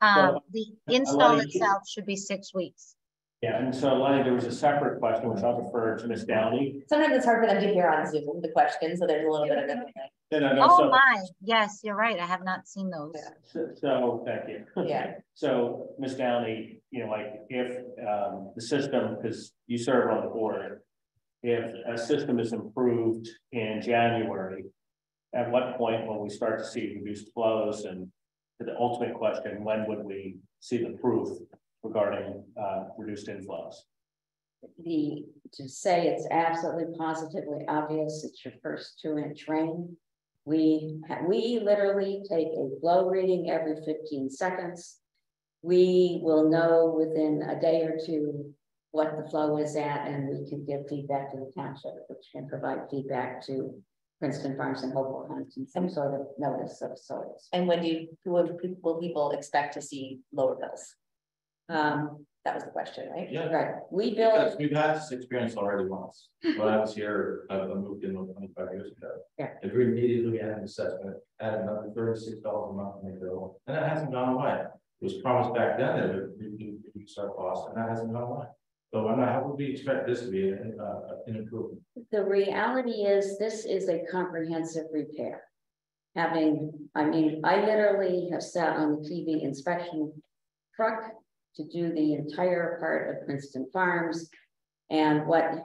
The install itself should be 6 weeks. Yeah, and so Lenny, there was a separate question which I'll defer to Ms. Downey. Sometimes it's hard for them to hear on Zoom, the question, so there's a little bit of it. My, yes, you're right. I have not seen those. Yeah. So thank you. Yeah. So Ms. Downey, you know, like if the system, because you serve on the board, if a system is improved in January, at what point will we start to see reduced flows? And the ultimate question, when would we see the proof regarding reduced inflows? To say it's absolutely positively obvious, it's your first 2-inch rain. We literally take a flow reading every 15 seconds. We will know within a day or two what the flow is at, and we can give feedback to the township, which can provide feedback to Princeton Farms and Hopewell Hunt and some sort of notice of sorts. And when will people expect to see lower bills? That was the question, right? Yeah. Right. We've had this experience already once. When I was here, I moved in 25 years ago. Yeah. Every immediately had an assessment, added another $36 a month in the bill, and that hasn't gone away. It was promised back then that it would reduce our costs, and that hasn't gone away. So how would we expect this to be an improvement? The reality is this is a comprehensive repair. I literally have sat on the TV inspection truck to do the entire part of Princeton Farms. And what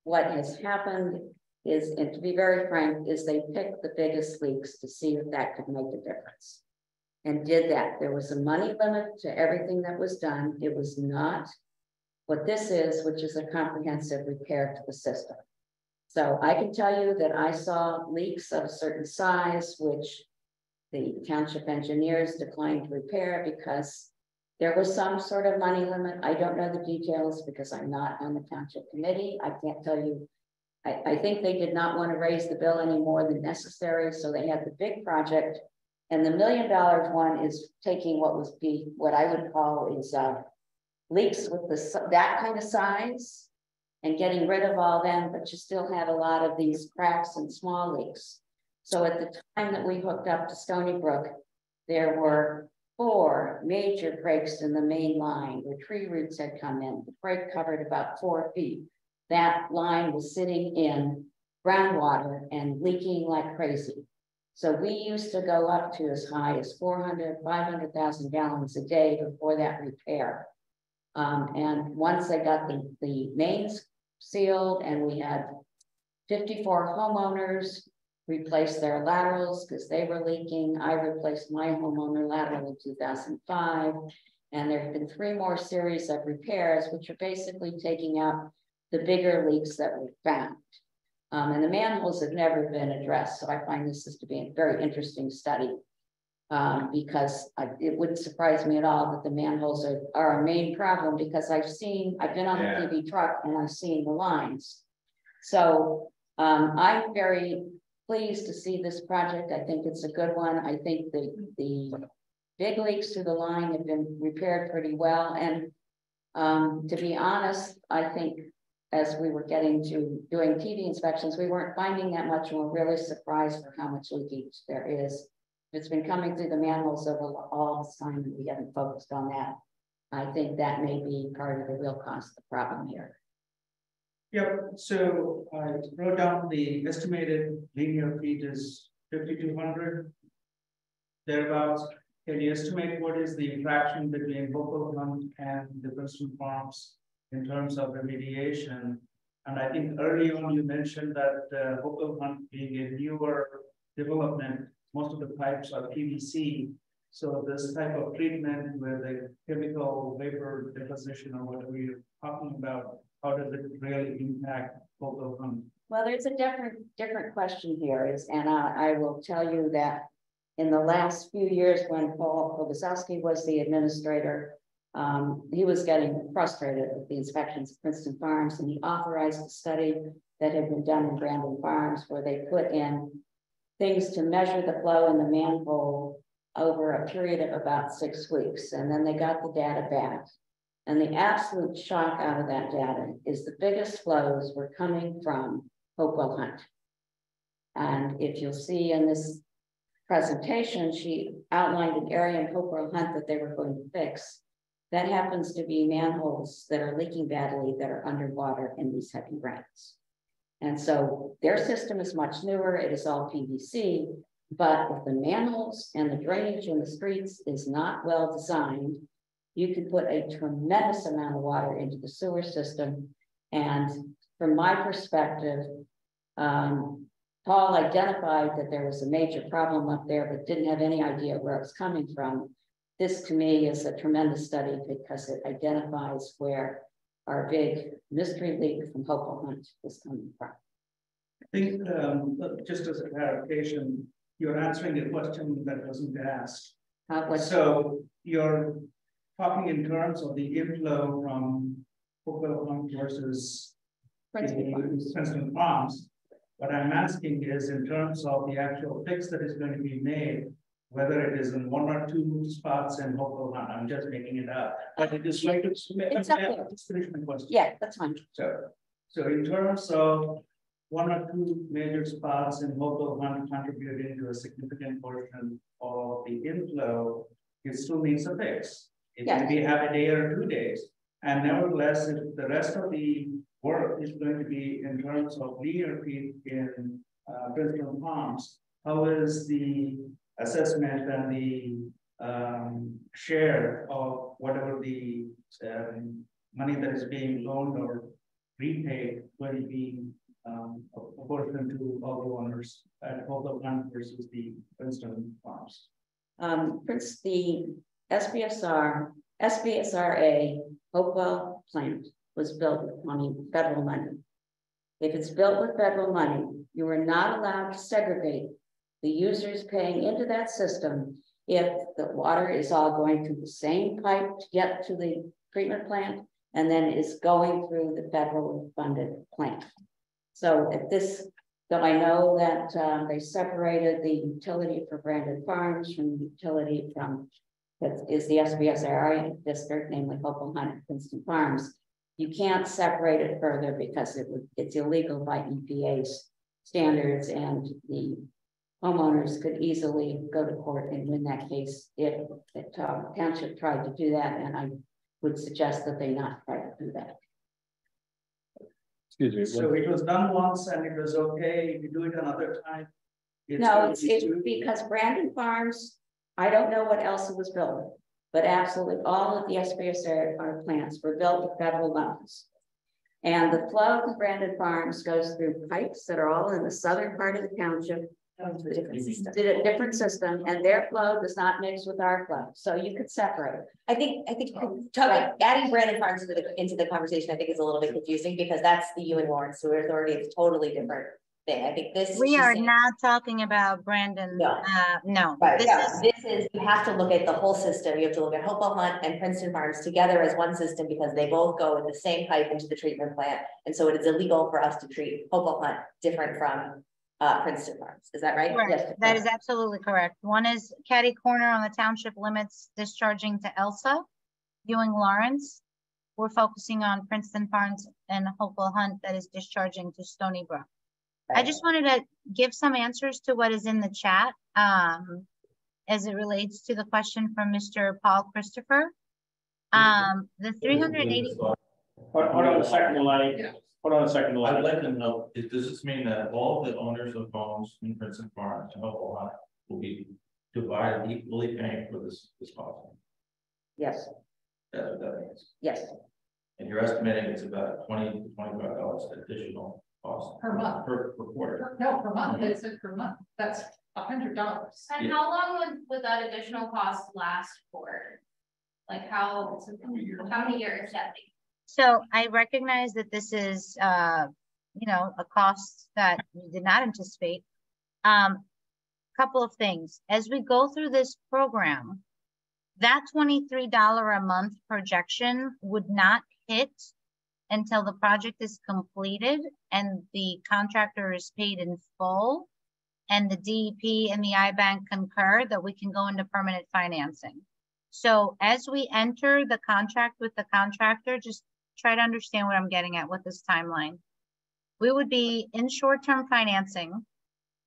has happened is, and to be very frank, is they picked the biggest leaks to see if that could make a difference. And did that. There was a money limit to everything that was done. It was not what this is, which is a comprehensive repair to the system. So I can tell you that I saw leaks of a certain size, which the township engineers declined to repair because there was some sort of money limit. I don't know the details because I'm not on the township committee. I can't tell you. I think they did not want to raise the bill any more than necessary. So they had the big project, and the $1 million one is taking what I would call is leaks with that kind of size and getting rid of all them, but you still had a lot of these cracks and small leaks. So at the time that we hooked up to Stony Brook, there were 4 major breaks in the main line where tree roots had come in. The break covered about 4 feet. That line was sitting in groundwater and leaking like crazy. So we used to go up to as high as 400, 500,000 gallons a day before that repair. And once they got the mains sealed and we had 54 homeowners replace their laterals because they were leaking. I replaced my homeowner lateral in 2005. And there have been 3 more series of repairs, which are basically taking out the bigger leaks that we found. And the manholes have never been addressed. So I find this to be a very interesting study because it wouldn't surprise me at all that the manholes are a main problem because I've been on the PV truck and I've seen the lines. So I'm very pleased to see this project. I think it's a good one. I think the big leaks to the line have been repaired pretty well. And to be honest, I think as we were getting to doing TV inspections, we weren't finding that much and we're really surprised for how much leakage there is. It's been coming through the manholes over all this time and we haven't focused on that. I think that may be part of the real cause of the problem here. Yep, so I wrote down the estimated linear feet is 5,200 thereabouts. Can you estimate what is the interaction between Hopewell Hunt and the Princeton Farms in terms of remediation? And I think early on you mentioned that Hopewell Hunt being a newer development, most of the pipes are PVC. So this type of treatment with a chemical vapor deposition or whatever you're talking about, how does it really impact Hopewell Hunt? Well, there's a different question here and I will tell you that in the last few years when Paul Kobosowski was the administrator, he was getting frustrated with the inspections of Princeton Farms and he authorized a study that had been done in Brandon Farms where they put in things to measure the flow in the manhole over a period of about 6 weeks. And then they got the data back. And the absolute shock out of that data is the biggest flows were coming from Hopewell Hunt. And if you'll see in this presentation, she outlined an area in Hopewell Hunt that they were going to fix. That happens to be manholes that are leaking badly that are underwater in these heavy rains. And so their system is much newer. It is all PVC, but if the manholes and the drainage in the streets is not well designed, you can put a tremendous amount of water into the sewer system. And from my perspective, Paul identified that there was a major problem up there, but didn't have any idea where it was coming from. This to me is a tremendous study because it identifies where our big mystery leak from Hopewell Hunt is coming from. I think just as a clarification, you're answering a question that wasn't asked. So you're talking in terms of the inflow from Hopewell Hunt versus Princeton Farms. What I'm asking is in terms of the actual fix that is going to be made, whether it is in 1 or 2 spots in Hopewell Hunt. I'm just making it up. But I just like to finish my question. Yeah, that's fine. So in terms of 1 or 2 major spots in Hopewell Hunt contributing to a significant portion of the inflow, it still needs a fix. It maybe have a day or 2 days. And nevertheless, if the rest of the work is going to be in terms of linear feet in Princeton Farms, how is the assessment and the share of whatever the money that is being loaned or repaid going to be apportioned to all the owners at Hopewell Hunt versus the Princeton Farms? The SBSRA Hopewell plant was built with federal money. If it's built with federal money, you are not allowed to segregate the users paying into that system if the water is all going through the same pipe to get to the treatment plant and then is going through the federal funded plant. So I know that they separated the utility for Brandon Farms from the utility that is the SBSRA district, namely Hopewell Hunt and Princeton Farms. You can't separate it further because it's illegal by EPA's standards, and the homeowners could easily go to court and win that case if the township tried to do that, and I would suggest that they not try to do that. Excuse me. So it was done once and it was okay, if you do it another time. No, it's because Brandon Farms, I don't know what else it was built, but absolutely all of the SBSR plants were built with federal loans. And the flow of Brandon Farms goes through pipes that are all in the southern part of the township. Did a different system, and their flow does not mix with our flow, so you could separate. I think adding Brandon Farms into the conversation, I think is a little bit confusing because that's the UN Warren Sewer Authority. It's a totally different thing. I think this. We are not talking about Brandon. No. No. Right. This is, you have to look at the whole system. You have to look at Hopewell Hunt and Princeton Farms together as one system because they both go in the same pipe into the treatment plant. And so it is illegal for us to treat Hopewell Hunt different from Princeton Farms. Is that right? Correct. Yes. That is absolutely correct. One is catty corner on the township limits discharging to Elsa, Ewing Lawrence. We're focusing on Princeton Farms and Hopewell Hunt that is discharging to Stony Brook. Right. I just wanted to give some answers to what is in the chat as it relates to the question from Mr. Paul Christopher. The 380. Hold on a second, Lenny. Yeah. Hold on a second, Lenny. I'd like to know, does this mean that all the owners of homes in Princeton Farms and Hopewell Hunt will be divided equally paying for this cost? Yes. That's what that means. Yes. And you're estimating it's about $20 to $25 additional cost per month, per quarter. No, per month. They said per month. That's $100. And how long would that additional cost last for? Like how many years? So I recognize that this is, you know, a cost that we did not anticipate. Couple of things. As we go through this program, that $23 a month projection would not hit until the project is completed and the contractor is paid in full and the DEP and the I-Bank concur that we can go into permanent financing. So as we enter the contract with the contractor, just try to understand what I'm getting at with this timeline. We would be in short-term financing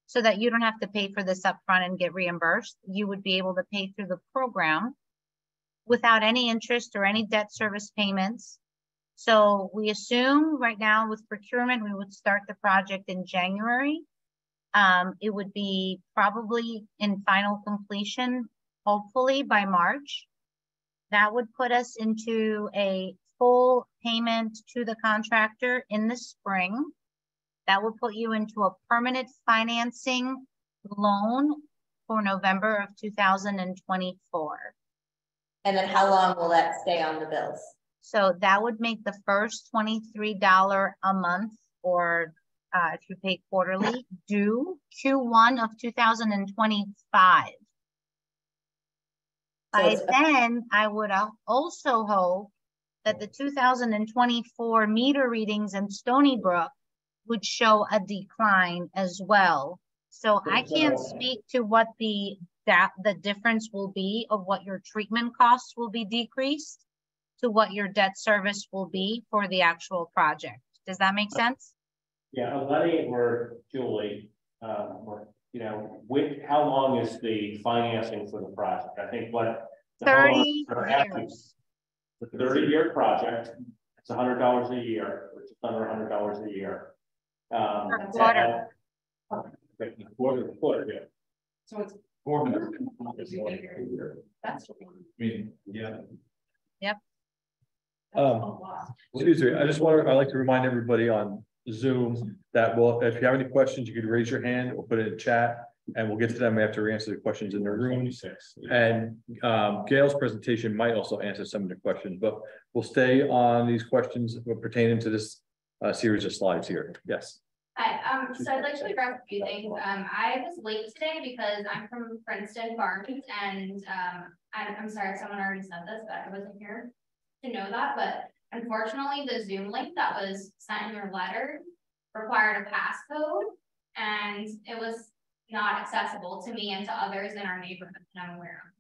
so that you don't have to pay for this upfront and get reimbursed. You would be able to pay through the program without any interest or any debt service payments. So we assume right now with procurement, we would start the project in January. It would be probably in final completion, hopefully by March. That would put us into a full payment to the contractor in the spring. That will put you into a permanent financing loan for November of 2024. And then how long will that stay on the bills? So that would make the first $23 a month, or if you pay quarterly, due Q1 of 2025. By then, I would also hope that the 2024 meter readings in Stony Brook would show a decline as well. So I can't speak to what the difference will be of what your treatment costs will be decreased to what your debt service will be for the actual project. Does that make sense? Yeah, Lenny or Julie, or, you know, how long is the financing for the project? I think what 30 years. It's a 30-year project. It's $100 a year, which is under $100 a year. Quarter. Quarter, yeah. So it's 400. That's I mean, yeah. Yep. Excuse me, I'd like to remind everybody on Zoom that if you have any questions, you could raise your hand or put it in chat and we'll get to them after we answer the questions in the room. And Gail's presentation might also answer some of the questions, but we'll stay on these questions pertaining to this series of slides here. Yes. Hi, so I'd like to address a few things. I was late today because I'm from Princeton Farms and I'm sorry, someone already said this, but I wasn't here to know that. But unfortunately, the Zoom link that was sent in your letter required a passcode and it was not accessible to me and to others in our neighborhood that I'm aware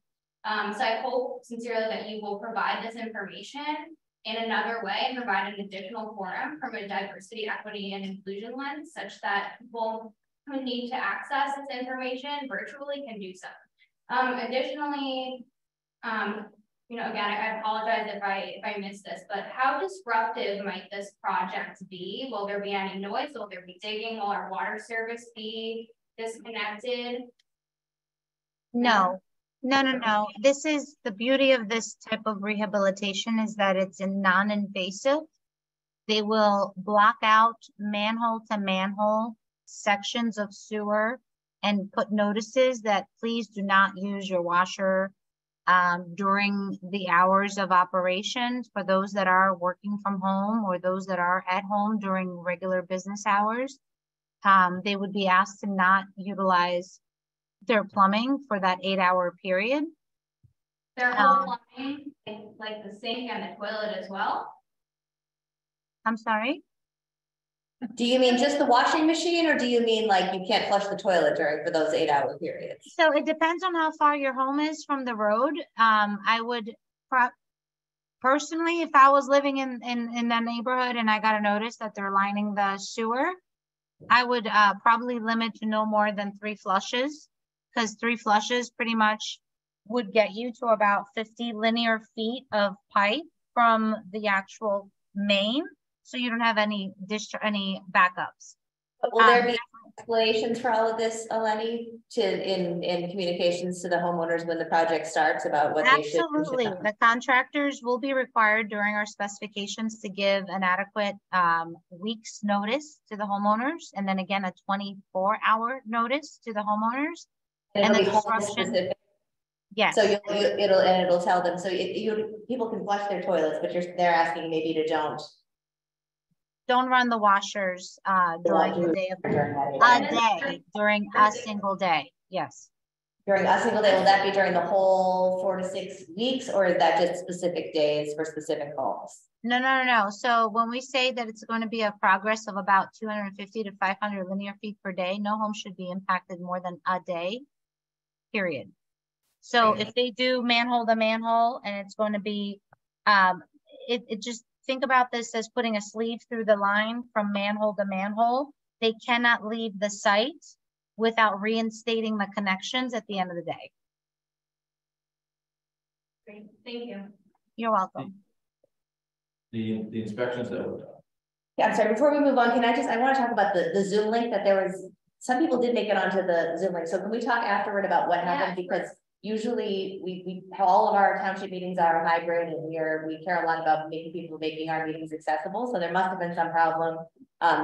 of. So I hope sincerely that you will provide this information in another way and provide an additional forum from a diversity, equity, and inclusion lens such that people who need to access this information virtually can do so. Additionally, you know, again, I apologize if I missed this, but how disruptive might this project be? Will there be any noise? Will there be digging? Will our water service be disconnected? No, no. This is the beauty of this type of rehabilitation is that it's a non-invasive. They will block out manhole to manhole sections of sewer and put notices that please do not use your washer during the hours of operations for those that are working from home or those that are at home during regular business hours. They would be asked to not utilize their plumbing for that 8-hour period. Their whole plumbing, like the sink and the toilet as well? I'm sorry? Do you mean just the washing machine, or do you mean like you can't flush the toilet for those 8-hour periods? So it depends on how far your home is from the road. I would personally, if I was living in that neighborhood and I got a notice that they're lining the sewer, I would probably limit to no more than 3 flushes, because 3 flushes pretty much would get you to about 50 linear feet of pipe from the actual main. So you don't have any backups. But will there be explanations for all of this, Eleni, in communications to the homeowners when the project starts about what they should? Absolutely. The contractors will be required during our specifications to give an adequate week's notice to the homeowners, and then again a 24-hour notice to the homeowners. And the disruption. Yes. So it'll tell them. So people can flush their toilets, but they're asking maybe to don't run the washers during the day during a single day. Yes. During a single day, will that be during the whole 4 to 6 weeks, or is that just specific days for specific homes? No. So when we say that it's going to be a progress of about 250 to 500 linear feet per day, no home should be impacted more than a day, period. So if they do manhole to manhole, and it's going to be, it just, think about this as putting a sleeve through the line from manhole to manhole. They cannot leave the site without reinstating the connections at the end of the day. Great, thank you. You're welcome. The inspections that were done. Yeah, I'm sorry, before we move on, I want to talk about the Zoom link that there was, some people did make it onto the Zoom link. So can we talk afterward about what happened? Because usually we all of our township meetings are hybrid, and we care a lot about making our meetings accessible. So there must have been some problem.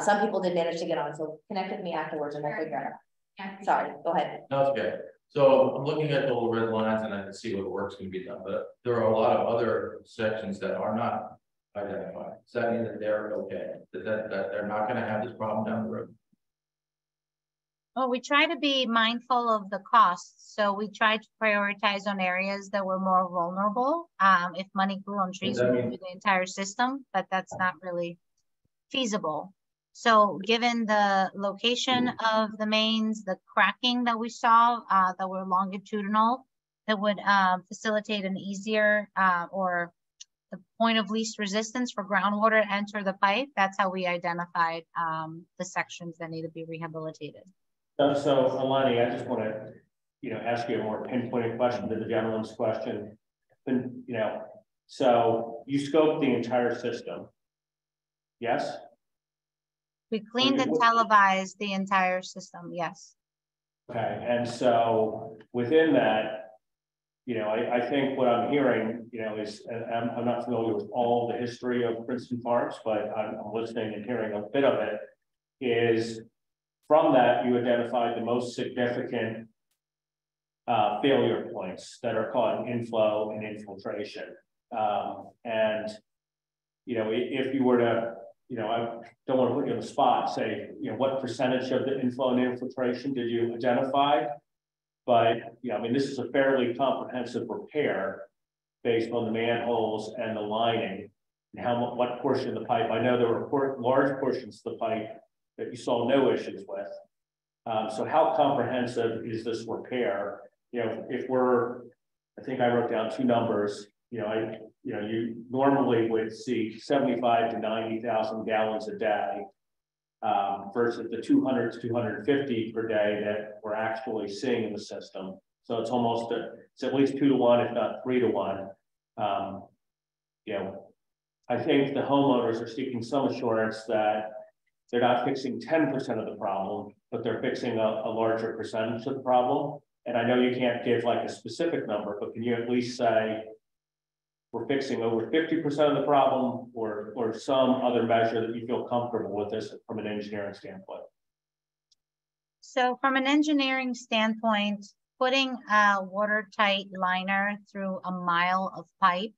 Some people did manage to get on, so connect with me afterwards and we'll figure it out. Yeah. Sorry, go ahead. No, it's okay. So I'm looking at the little red lines and I can see what work's can be done, but there are a lot of other sections that are not identified. Does that mean that they're okay? That they're not going to have this problem down the road? Well, we try to be mindful of the costs. So we try to prioritize on areas that were more vulnerable. If money grew on trees, we would do the entire system, but that's not really feasible. So given the location of the mains, the cracking that we saw that were longitudinal, that would facilitate an easier or the point of least resistance for groundwater to enter the pipe. That's how we identified the sections that need to be rehabilitated. So Eleni, I just want to, ask you a more pinpointed question to the gentleman's question. And, so you scoped the entire system. Yes. We cleaned and televised the entire system. Yes. Okay. And so within that, I think what I'm hearing, is, and I'm not familiar with all the history of Princeton Farms, but I'm listening and hearing a bit of it, is from that, you identified the most significant failure points that are causing inflow and infiltration. And, if you were to, I don't want to put you on the spot, say, what percentage of the inflow and infiltration did you identify? But, this is a fairly comprehensive repair based on the manholes and the lining and what portion of the pipe. I know there were large portions of the pipe that you saw no issues with. So how comprehensive is this repair? If I think I wrote down 2 numbers, you normally would see 75 to 90,000 gallons a day versus the 200 to 250 per day that we're actually seeing in the system. So it's almost, it's at least 2 to 1, if not 3 to 1. You know, I think the homeowners are seeking some assurance that they're not fixing 10% of the problem, but they're fixing a larger percentage of the problem. And I know you can't give like a specific number, but can you at least say we're fixing over 50% of the problem, or some other measure that you feel comfortable with this from an engineering standpoint? So from an engineering standpoint, putting a watertight liner through a mile of pipe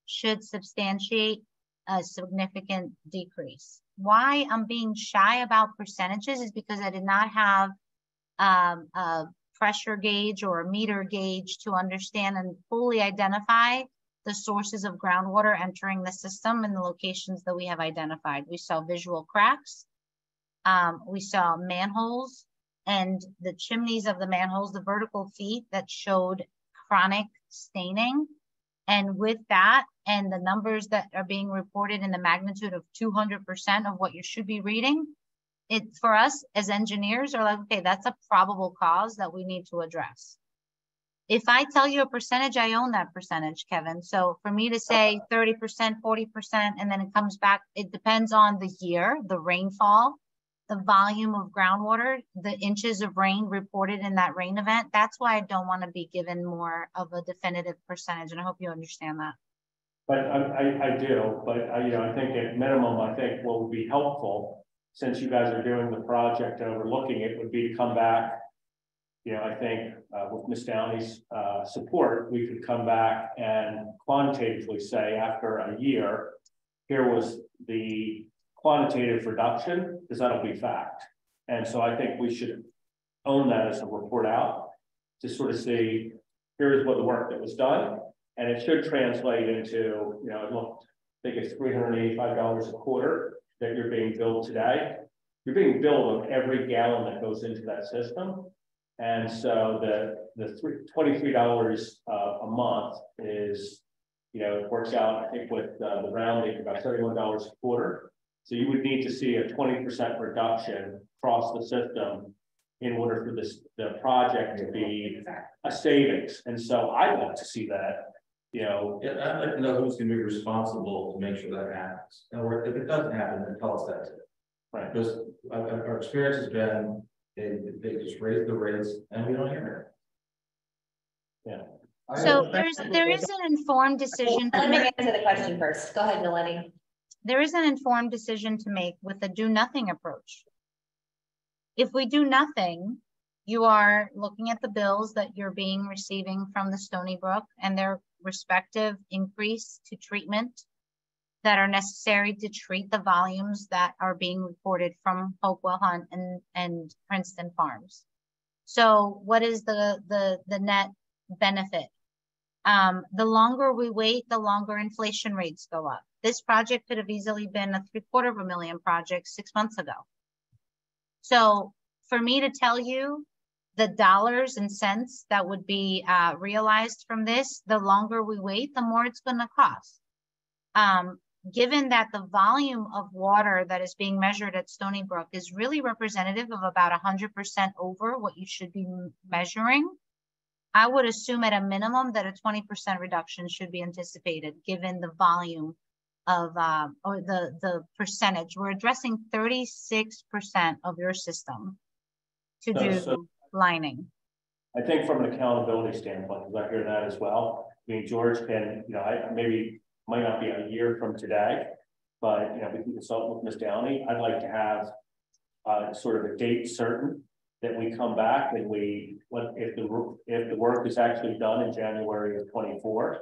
should substantiate a significant decrease. Why I'm being shy about percentages is because I did not have a pressure gauge or a meter gauge to understand and fully identify the sources of groundwater entering the system in the locations that we have identified. We saw visual cracks, we saw manholes, and the chimneys of the manholes, the vertical feet that showed chronic staining. And with that, and the numbers that are being reported in the magnitude of 200% of what you should be reading, it for us as engineers are like, okay, that's a probable cause that we need to address. If I tell you a percentage, I own that percentage, Kevin. So for me to say 30%, 40%, and then it comes back, it depends on the year, the rainfall, the volume of groundwater, the inches of rain reported in that rain event. That's why I don't want to be given more of a definitive percentage. And I hope you understand that. But I do, but you know, I think at minimum, I think what would be helpful, since you guys are doing the project and overlooking it, would be to come back. You know, I think with Ms. Downey's support, we could come back and quantitatively say after a year, here was the quantitative reduction, because that'll be fact. And so I think we should own that as a report out to sort of see, here's what the work that was done. And it should translate into, you know, I think it's $385 a quarter that you're being billed today. You're being billed on every gallon that goes into that system. And so the $23 a month is, you know, it works out, I think with the rounding, about $31 a quarter. So you would need to see a 20% reduction across the system in order for the project to be a savings. And so I'd like to see that, you know. Yeah, I'd like to know who's going to be responsible to make sure that happens. And if it doesn't happen, then tell us that too. Right. Because our experience has been they just raise the rates and we don't hear it. Yeah. So there is an informed decision to Let me make. answer the question first. Go ahead, Nalini. There is an informed decision to make with a do nothing approach. If we do nothing, you are looking at the bills that you're receiving from the Stony Brook and their respective increase to treatment that are necessary to treat the volumes that are being reported from Hopewell Hunt and Princeton Farms. So what is the net benefit? The longer we wait, the longer inflation rates go up. This project could have easily been a $750,000 project 6 months ago. So for me to tell you the dollars and cents that would be realized from this, the longer we wait, the more it's going to cost. Given that the volume of water that is being measured at Stony Brook is really representative of about 100% over what you should be measuring, I would assume at a minimum that a 20% reduction should be anticipated given the volume of or the percentage. We're addressing 36% of your system to do lining. I think from an accountability standpoint, because I hear that as well. I mean, George can, you know, maybe might not be a year from today, but you know, we can consult with Ms. Downey. I'd like to have sort of a date certain that we come back and if the work is actually done in January of 24,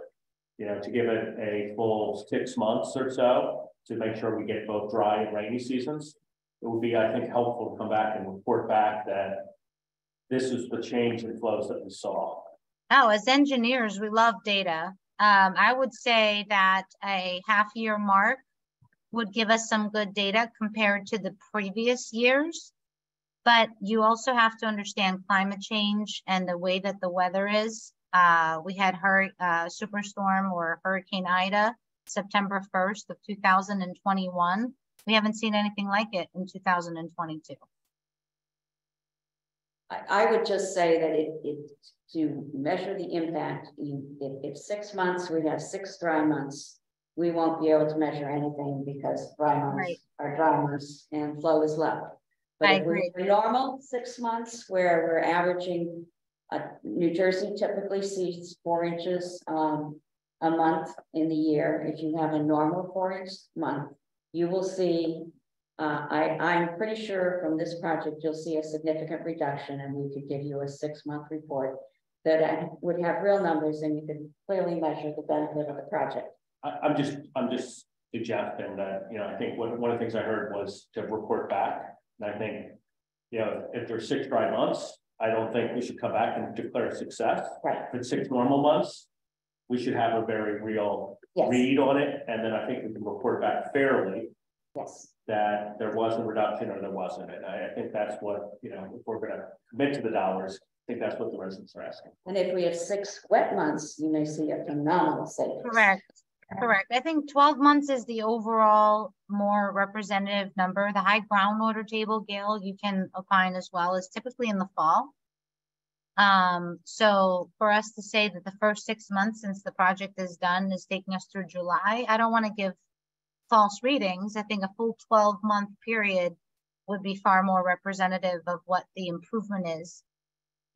you know, to give it a full 6 months or so to make sure we get both dry and rainy seasons. It would be, I think, helpful to come back and report back that this is the change in flows that we saw. Oh, as engineers, we love data. I would say that a half-year mark would give us some good data compared to the previous years. But you also have to understand climate change and the way that the weather is. We had superstorm or Hurricane Ida, September 1st of 2021. We haven't seen anything like it in 2022. I would just say that to measure the impact, if 6 months, we have 6 dry months, we won't be able to measure anything because dry months are dry months and flow is low. But if we're normal 6 months where we're averaging, New Jersey typically sees 4 inches a month in the year. If you have a normal 4-inch month, you will see, I'm pretty sure from this project, you'll see a significant reduction, and we could give you a 6-month report that would have real numbers, and you could clearly measure the benefit of the project. I'm just suggesting that, you know, I think one of the things I heard was to report back. And I think, you know, if there's 6 dry months, I don't think we should come back and declare success. Right. If it's 6 normal months, we should have a very real read on it. And then I think we can report back fairly. Yes. That there was a reduction or there wasn't. And I think that's what, you know, if we're going to commit to the dollars, I think that's what the residents are asking. And if we have 6 wet months, you may see a phenomenal savings. Correct. Correct. I think 12 months is the overall more representative number. The high groundwater table, Gail, you can opine as well, is typically in the fall. So for us to say that the first 6 months since the project is done is taking us through July, I don't want to give false readings. I think a full 12-month period would be far more representative of what the improvement is.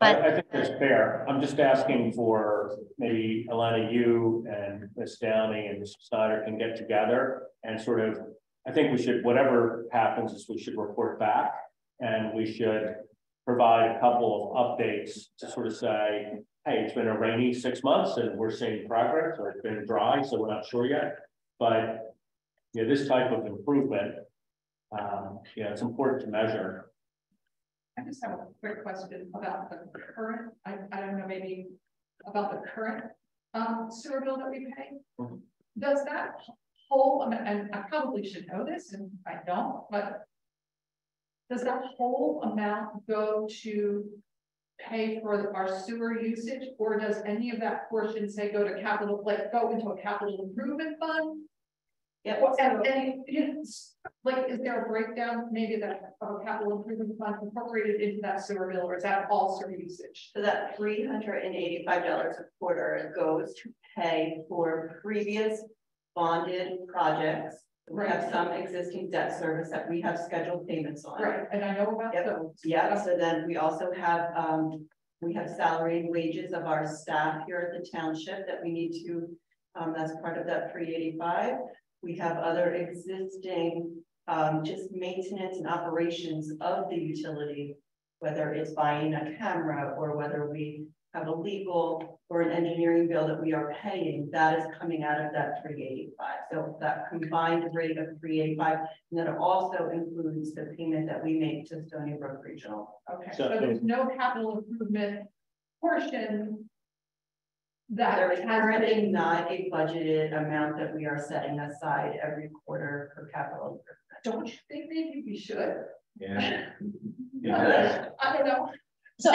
But I think that's fair. I'm just asking for maybe Elena, you and Ms. Downing and Mr. Snyder can get together and sort of, I think we should, whatever happens is we should report back and we should provide a couple of updates to sort of say, hey, it's been a rainy 6 months and we're seeing progress, or it's been dry, so we're not sure yet. But you know, this type of improvement, you know, it's important to measure. I just have a quick question about the current, I don't know, maybe about the current sewer bill that we pay. Mm-hmm. Does that whole, and I probably should know this and I don't, but does that whole amount go to pay for our sewer usage, or does any of that portion say go to capital, like go into a capital improvement fund? Yeah, and like, is there a breakdown maybe that of a capital improvement fund incorporated into that sewer bill, or is that all sewer usage? So that $385 a quarter goes to pay for previous bonded projects. We have some existing debt service that we have scheduled payments on. Right, and I know about those. Yeah, so then we also have salary and wages of our staff here at the township that we need to, that's part of that 385. We have other existing just maintenance and operations of the utility, whether it's buying a camera or whether we have a legal or an engineering bill that we are paying, that is coming out of that 385. So that combined rate of 385, and then it also includes the payment that we make to Stony Brook Regional. Okay, so there's no capital improvement portion that there is currently not a budgeted amount that we are setting aside every quarter for capital improvement. Don't you think maybe we should? Yeah. I don't know. so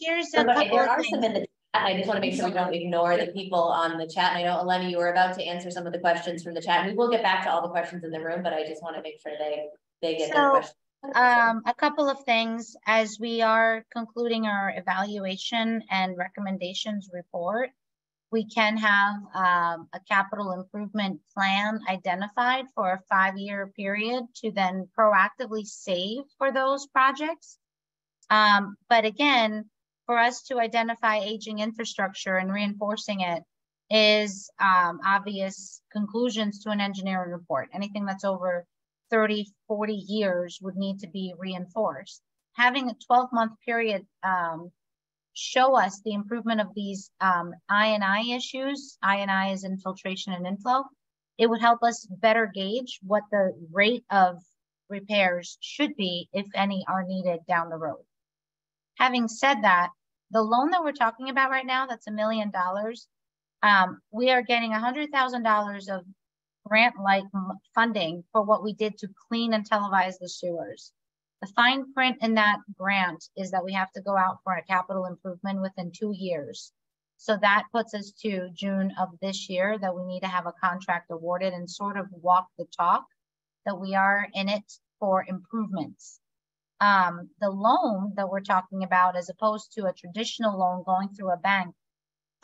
here's a couple there of are things. some in the chat. I just want to make sure we don't ignore the people on the chat. And I know, Elena, you were about to answer some of the questions from the chat. And we will get back to all the questions in the room, but I just want to make sure they get their questions. A couple of things as we are concluding our evaluation and recommendations report, we can have a capital improvement plan identified for a 5-year period to then proactively save for those projects. But again, for us to identify aging infrastructure and reinforcing it is obvious conclusions to an engineering report. Anything that's over 30, 40 years would need to be reinforced. Having a 12-month period show us the improvement of these I&I issues. I&I is infiltration and inflow. It would help us better gauge what the rate of repairs should be, if any are needed down the road. Having said that, the loan that we're talking about right now, that's $1 million, we are getting $100,000 of grant-like funding for what we did to clean and televise the sewers. The fine print in that grant is that we have to go out for a capital improvement within 2 years. So that puts us to June of this year that we need to have a contract awarded and sort of walk the talk that we are in it for improvements. The loan that we're talking about, as opposed to a traditional loan going through a bank,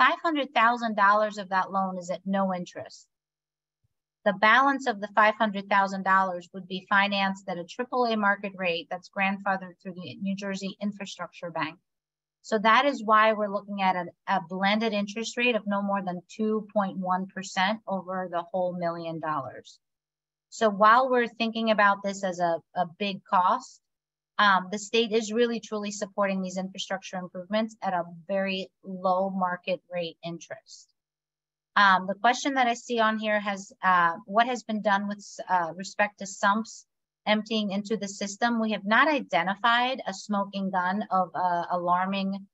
$500,000 of that loan is at no interest. The balance of the $500,000 would be financed at a AAA market rate that's grandfathered through the New Jersey Infrastructure Bank. So that is why we're looking at a blended interest rate of no more than 2.1% over the whole $1 million. So while we're thinking about this as a big cost, the state is really truly supporting these infrastructure improvements at a very low market rate interest. The question that I see on here has what has been done with respect to sumps emptying into the system. We have not identified a smoking gun of alarming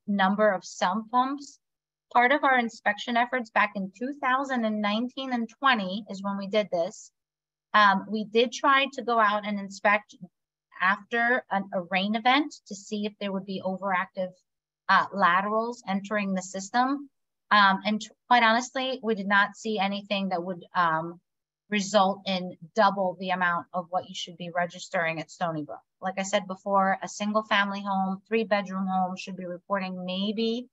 number of sump pumps. Part of our inspection efforts back in 2019 and 20 is when we did this. We did try to go out and inspect after a rain event to see if there would be overactive laterals entering the system. And quite honestly, we did not see anything that would result in double the amount of what you should be registering at Stony Brook. Like I said before, a single family home, 3-bedroom home should be reporting maybe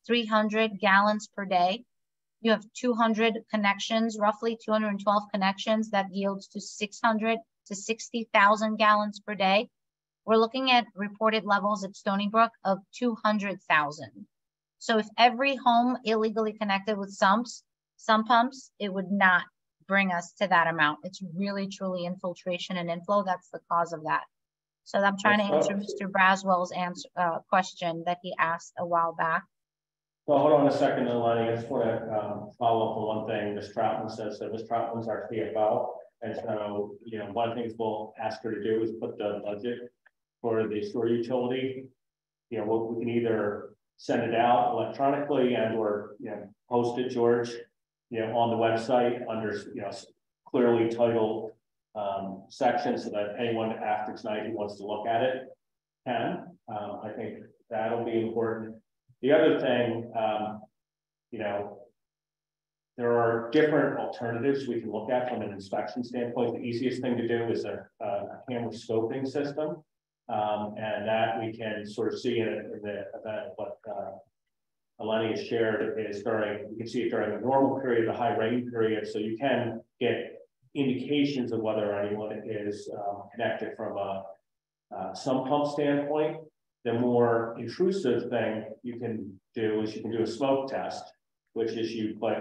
300 gallons per day. You have 200 connections, roughly 212 connections, that yields to 600 to 60,000 gallons per day. We're looking at reported levels at Stony Brook of 200,000. So if every home illegally connected with sump pumps, it would not bring us to that amount. It's really truly infiltration and inflow. That's the cause of that. So I'm trying to answer Mr. Braswell's question that he asked a while back. Well, hold on a second, Eleni. I just want to follow up on one thing. Ms. Troutman says that Ms. Troutman's our CFO. And so, one of the things we'll ask her to do is put the budget for the sewer utility. We can either send it out electronically and or post it, George, on the website under clearly titled section, so that anyone after tonight who wants to look at it can. I think that'll be important. The other thing, there are different alternatives we can look at from an inspection standpoint. The easiest thing to do is a camera scoping system. And that we can sort of see in the event what Eleni has shared is you can see it during the normal period, the high rain period. So you can get indications of whether anyone is connected from a sump pump standpoint. The more intrusive thing you can do is you can do a smoke test, which is you put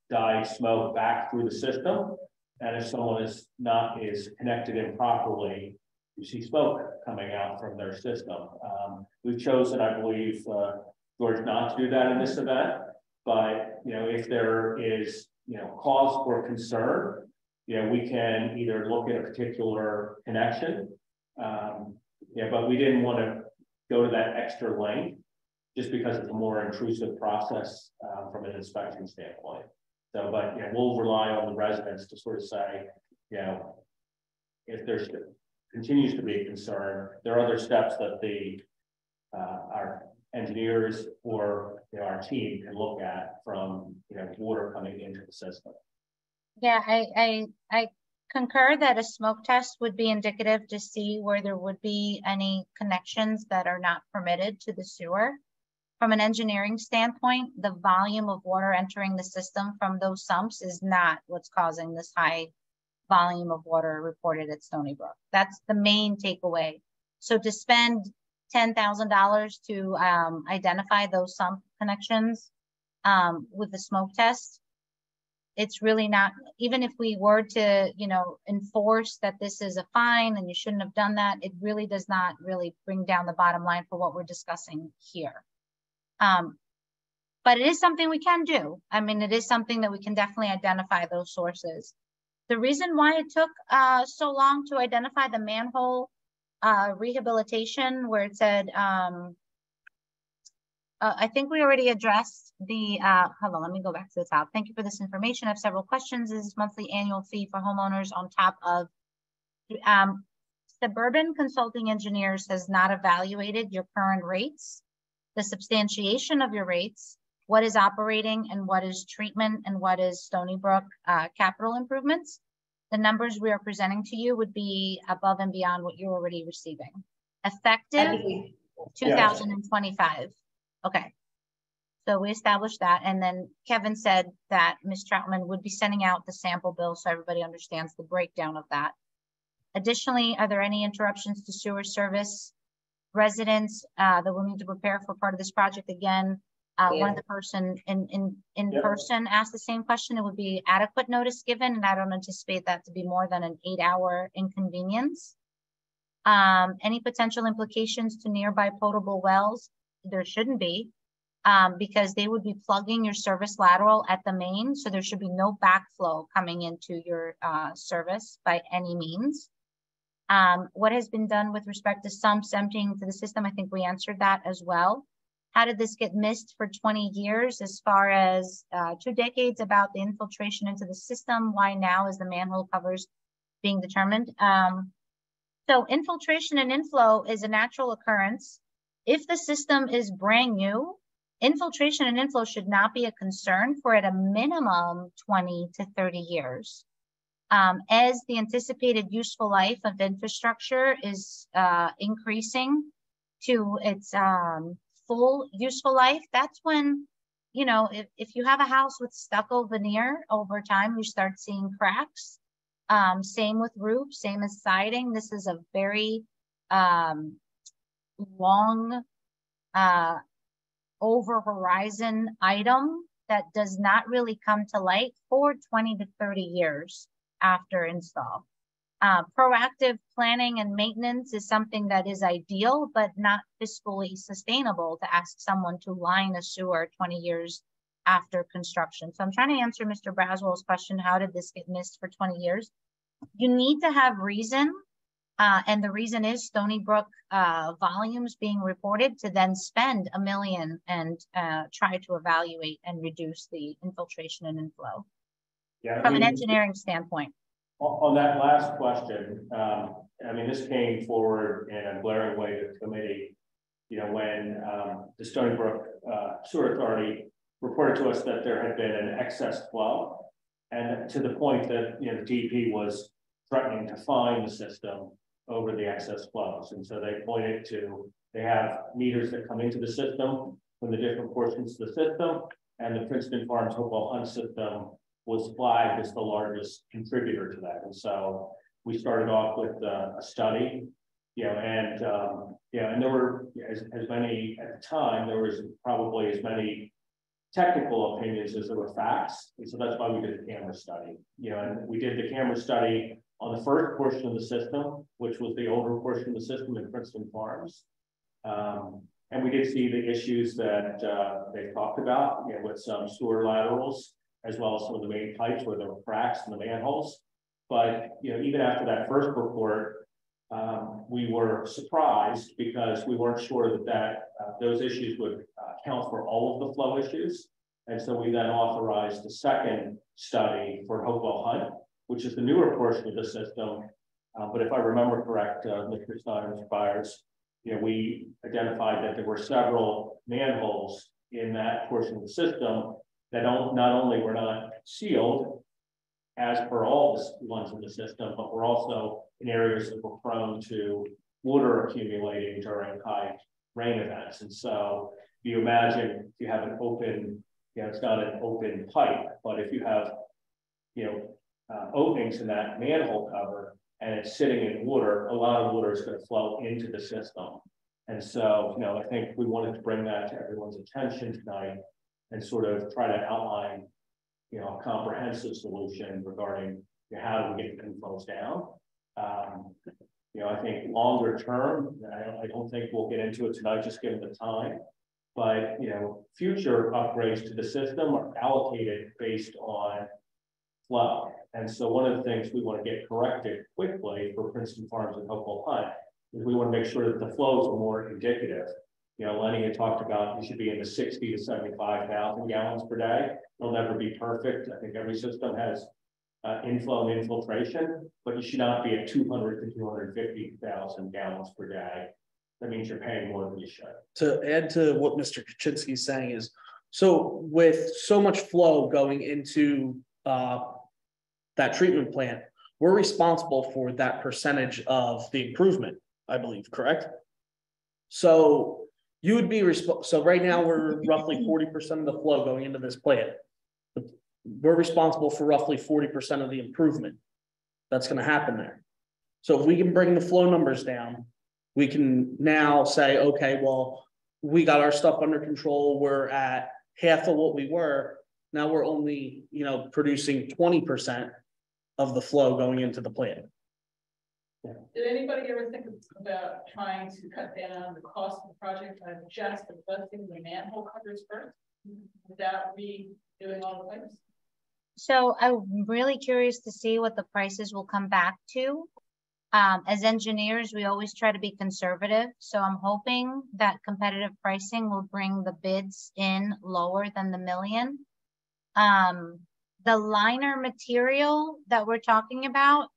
dyed smoke back through the system. And if someone is connected improperly, you see smoke coming out from their system. We've chosen, I believe, George, not to do that in this event. But if there is cause for concern, we can either look at a particular connection. But we didn't want to go to that extra length just because it's a more intrusive process from an inspection standpoint. So, but we'll rely on the residents to sort of say, if there's continues to be a concern, there are other steps that our engineers or our team can look at from water coming into the system. Yeah, I concur that a smoke test would be indicative to see where there would be any connections that are not permitted to the sewer. From an engineering standpoint, the volume of water entering the system from those sumps is not what's causing this high volume of water reported at Stony Brook. That's the main takeaway. So to spend $10,000 to identify those sump connections with the smoke test, it's really not, even if we were to, enforce that this is a fine and you shouldn't have done that, it really does not really bring down the bottom line for what we're discussing here. But it is something we can do. I mean, it is something that we can definitely identify those sources. The reason why it took so long to identify the manhole rehabilitation, where it said, I think we already addressed the, hold on, let me go back to the top. Thank you for this information. I have several questions. Is monthly annual fee for homeowners on top of, Suburban Consulting Engineers has not evaluated your current rates, the substantiation of your rates, what is operating and what is treatment and what is Stony Brook capital improvements. the numbers we are presenting to you would be above and beyond what you're already receiving. Effective 2025. Okay. So we established that. And then Kevin said that Ms. Troutman would be sending out the sample bill so everybody understands the breakdown of that. Additionally, are there any interruptions to sewer service? Residents that will need to prepare for part of this project again? One of the person in person asked the same question. It would be adequate notice given, and I don't anticipate that to be more than an 8-hour inconvenience. Any potential implications to nearby potable wells? There shouldn't be, because they would be plugging your service lateral at the main, so there should be no backflow coming into your service by any means. What has been done with respect to sumps emptying to the system? I think we answered that as well. How did this get missed for 20 years as far as 2 decades about the infiltration into the system? Why now is the manhole covers being determined? So infiltration and inflow is a natural occurrence. If the system is brand new, infiltration and inflow should not be a concern for at a minimum 20 to 30 years. As the anticipated useful life of infrastructure is increasing to its full useful life, that's when, you know, if you have a house with stucco veneer, over time you start seeing cracks. Same with roof, same as siding. This is a very long over horizon item that does not really come to light for 20 to 30 years after install. Proactive planning and maintenance is something that is ideal, but not fiscally sustainable to ask someone to line a sewer 20 years after construction. So I'm trying to answer Mr. Braswell's question, how did this get missed for 20 years? You need to have reason, and the reason is Stony Brook volumes being reported, to then spend $1 million and try to evaluate and reduce the infiltration and inflow. Yeah, from an engineering standpoint. On that last question, I mean, this came forward in a glaring way to the committee, you know, when the Stony Brook Sewer Authority reported to us that there had been an excess flow, and to the point that, you know, the DP was threatening to fine the system over the excess flows. And so they pointed to, they have meters that come into the system from the different portions of the system, and the Princeton Farms Hopewell Hunt system was flagged as the largest contributor to that. And so we started off with a study, you know, and yeah, and there were as many at the time, there was probably as many technical opinions as there were facts. And so that's why we did the camera study, you know, and we did the camera study on the first portion of the system, which was the older portion of the system in Princeton Farms. And we did see the issues that they talked about, you know, with some sewer laterals, as well as some of the main pipes where there were cracks in the manholes. But, you know, even after that first report, we were surprised because we weren't sure that those issues would account for all of the flow issues. And so we then authorized the second study for Hopewell Hunt, which is the newer portion of the system. But if I remember correct, Mr. Stein, Mr. Byers, you know, we identified that there were several manholes in that portion of the system that not only were not sealed as per all the ones in the system, but were also in areas that were prone to water accumulating during high rain events. And so if you imagine if you have an open, you know, it's not an open pipe, but if you have, you know, openings in that manhole cover and it's sitting in water, a lot of water is going to flow into the system. And so, you know, I think we wanted to bring that to everyone's attention tonight and sort of try to outline, you know, a comprehensive solution regarding, you know, how do we get the inflows down. You know, I think longer term, I don't think we'll get into it tonight, just given the time. But, you know, future upgrades to the system are allocated based on flow. And so one of the things we want to get corrected quickly for Princeton Farms and Hopewell Hunt is we want to make sure that the flows are more indicative. You know, Lenny had talked about you should be in the 60 to 75,000 gallons per day. It'll never be perfect. I think every system has inflow and infiltration, but you should not be at 200 to 250,000 gallons per day. That means you're paying more than you should. To add to what Mr. Kaczynski is saying is, so with so much flow going into that treatment plant, we're responsible for that percentage of the improvement, I believe, correct? So you would be so right now we're roughly 40% of the flow going into this plant. We're responsible for roughly 40% of the improvement that's going to happen there. So if we can bring the flow numbers down, we can now say, okay, well, we got our stuff under control. We're at half of what we were. Now we're only, producing 20% of the flow going into the plant. Did anybody ever think about trying to cut down the cost of the project by just adjusting the manhole covers first without redoing all the pipes? So I'm really curious to see what the prices will come back to. As engineers, we always try to be conservative. So I'm hoping that competitive pricing will bring the bids in lower than the $1 million. The liner material that we're talking about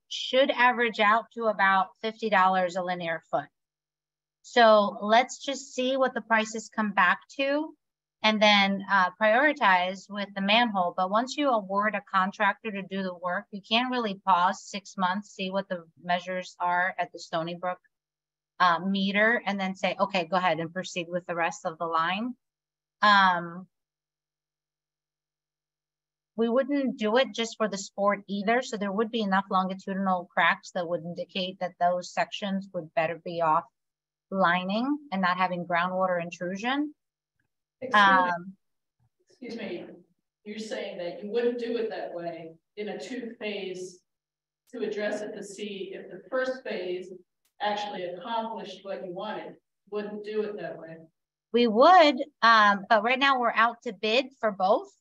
should average out to about $50 a linear foot. So let's just see what the prices come back to and then prioritize with the manhole. But once you award a contractor to do the work, you can't really pause 6 months, see what the measures are at the Stony Brook meter, and then say, okay, go ahead and proceed with the rest of the line. We wouldn't do it just for the sport either. So there would be enough longitudinal cracks that would indicate that those sections would better be off lining and not having groundwater intrusion. Excuse me, you're saying that you wouldn't do it that way in a 2-phase to address it to see if the first phase actually accomplished what you wanted. Wouldn't do it that way. We would, but right now we're out to bid for both.